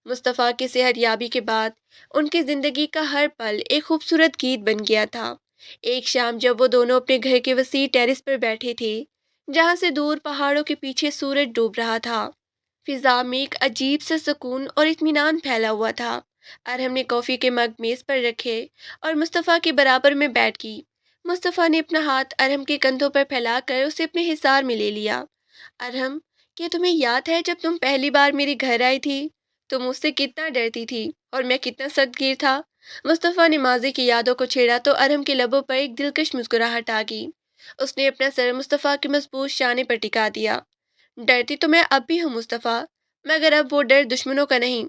A: مصطفیٰ کی صحت یابی کے بعد ان کی زندگی کا ہر پل ایک خوبصورت گیت بن گیا تھا۔ ایک شام جب وہ دونوں اپنے گھر کے وسیع ٹیرس پر بیٹھے تھے، جہاں سے دور پہاڑوں کے پیچھے سورج ڈوب رہا تھا، فضا میں ایک عجیب سا سکون اور اطمینان پھیلا ہوا تھا۔ ارہم نے کافی کے مگ میز پر رکھے اور مصطفیٰ کے برابر میں بیٹھ گئی۔ مصطفیٰ نے اپنا ہاتھ ارہم کے کندھوں پر پھیلا کر اسے اپنے حصار میں لے لیا۔ ارہم، کیا تمہیں یاد ہے جب تم پہلی بار میرے گھر آئی تھی؟ تم مجھ سے کتنا ڈرتی تھی اور میں کتنا سخت گیر تھا۔ مصطفیٰ نے ماضی کی یادوں کو چھیڑا تو ارہم کے لبوں پر ایک دلکش مسکراہٹ آ گئی۔ اس نے اپنا سر مصطفیٰ کے مضبوط شانے پر ٹکا دیا۔ ڈرتی تو میں اب بھی ہوں مصطفیٰ، مگر اب وہ ڈر دشمنوں کا نہیں،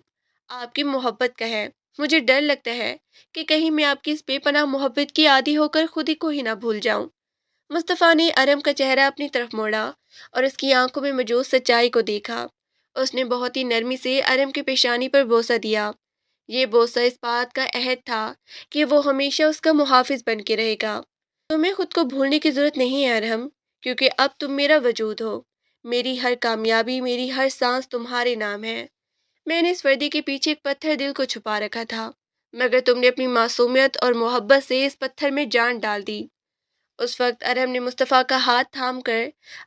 A: آپ کی محبت کا ہے۔ مجھے ڈر لگتا ہے کہ کہیں میں آپ کی اس بے پناہ محبت کی عادی ہو کر خود ہی کو ہی نہ بھول جاؤں۔ مصطفیٰ نے ارہم کا چہرہ اپنی طرف موڑا اور اس کی آنکھوں میں موجود سچائی کو دیکھا۔ اس نے بہت ہی نرمی سے ارہم کی پیشانی پر بوسہ دیا۔ یہ بوسہ اس بات کا عہد تھا کہ وہ ہمیشہ اس کا محافظ بن کے رہے گا۔ تمہیں خود کو بھولنے کی ضرورت نہیں ہے ارہم، کیونکہ اب تم میرا وجود ہو۔ میری ہر کامیابی، میری ہر سانس تمہارے نام ہے۔ میں نے اس وردی کے پیچھے ایک پتھر دل کو چھپا رکھا تھا، مگر تم نے اپنی معصومیت اور محبت سے اس پتھر میں جان ڈال دی۔ اس وقت ارہم نے مصطفیٰ کا ہاتھ تھام کر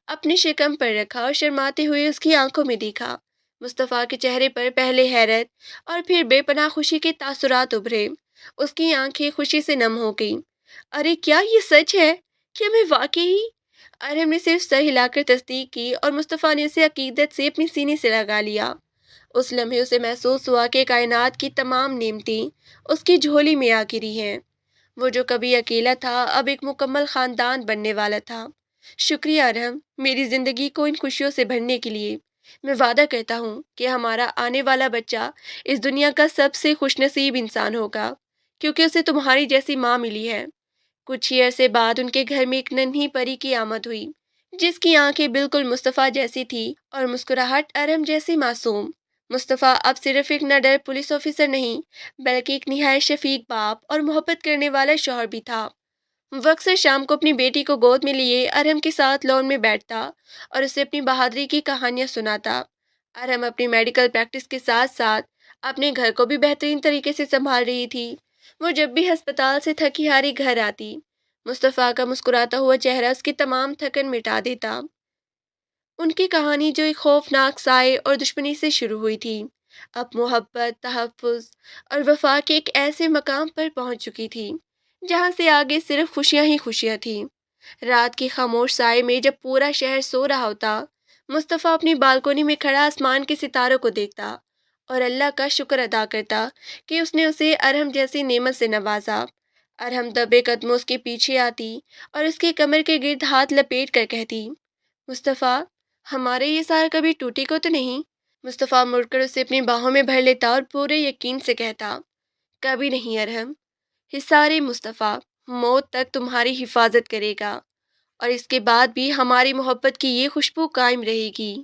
A: اپنے شکم پر رکھا اور شرماتے ہوئے اس کی آنکھوں میں دیکھا۔ مصطفیٰ کے چہرے پر پہلے حیرت اور پھر بے پناہ خوشی کے تاثرات ابھرے۔ اس کی آنکھیں خوشی سے نم ہو گئیں۔ ارے کیا یہ سچ ہے؟ کیا میں واقعی؟ ارہم نے صرف سر ہلا کر تصدیق کی اور مصطفیٰ نے اسے عقیدت سے اپنی سینے سے لگا لیا۔ اس لمحے اسے محسوس ہوا کہ کائنات کی تمام نعمتیں اس کی جھولی میں آ گری ہیں۔ وہ جو کبھی اکیلا تھا اب ایک مکمل خاندان بننے والا تھا۔ شکریہ ارحم، میری زندگی کو ان خوشیوں سے بھرنے کے لیے۔ میں وعدہ کرتا ہوں کہ ہمارا آنے والا بچہ اس دنیا کا سب سے خوش نصیب انسان ہوگا، کیونکہ اسے تمہاری جیسی ماں ملی ہے۔ کچھ ہی عرصے بعد ان کے گھر میں ایک ننھی پری کی آمد ہوئی، جس کی آنکھیں بالکل مصطفیٰ جیسی تھی اور مسکراہٹ ارم جیسی معصوم۔ مصطفیٰ اب صرف ایک نڈر پولیس آفیسر نہیں، بلکہ ایک نہایت شفیق باپ اور محبت کرنے والا شوہر بھی تھا۔ وہ اکثر شام کو اپنی بیٹی کو گود میں لیے ارہم کے ساتھ لون میں بیٹھتا اور اسے اپنی بہادری کی کہانیاں سناتا۔ ارہم اپنی میڈیکل پریکٹس کے ساتھ ساتھ اپنے گھر کو بھی بہترین طریقے سے سنبھال رہی تھی۔ وہ جب بھی ہسپتال سے تھکی ہاری گھر آتی، مصطفیٰ کا مسکراتا ہوا چہرہ اس کی تمام تھکن مٹا دیتا۔ ان کی کہانی جو ایک خوفناک سائے اور دشمنی سے شروع ہوئی تھی، اب محبت، تحفظ اور وفا کے ایک ایسے مقام پر پہنچ چکی تھی جہاں سے آگے صرف خوشیاں ہی خوشیاں تھیں۔ رات کی خاموش سائے میں جب پورا شہر سو رہا ہوتا، مصطفیٰ اپنی بالکونی میں کھڑا آسمان کے ستاروں کو دیکھتا اور اللہ کا شکر ادا کرتا کہ اس نے اسے ارحم جیسی نعمت سے نوازا۔ ارحم دبے قدموں اس کے پیچھے آتی اور اس کی کمر کے گرد ہاتھ لپیٹ کر کہتی، مصطفیٰ، ہمارے یہ سار کبھی ٹوٹی کو تو نہیں؟ مصطفیٰ مڑ کر اسے اپنی باہوں میں بھر لیتا اور پورے یقین سے کہتا، کبھی نہیں ارحم، حصار مصطفیٰ موت تک تمہاری حفاظت کرے گا، اور اس کے بعد بھی ہماری محبت کی یہ خوشبو قائم رہے گی۔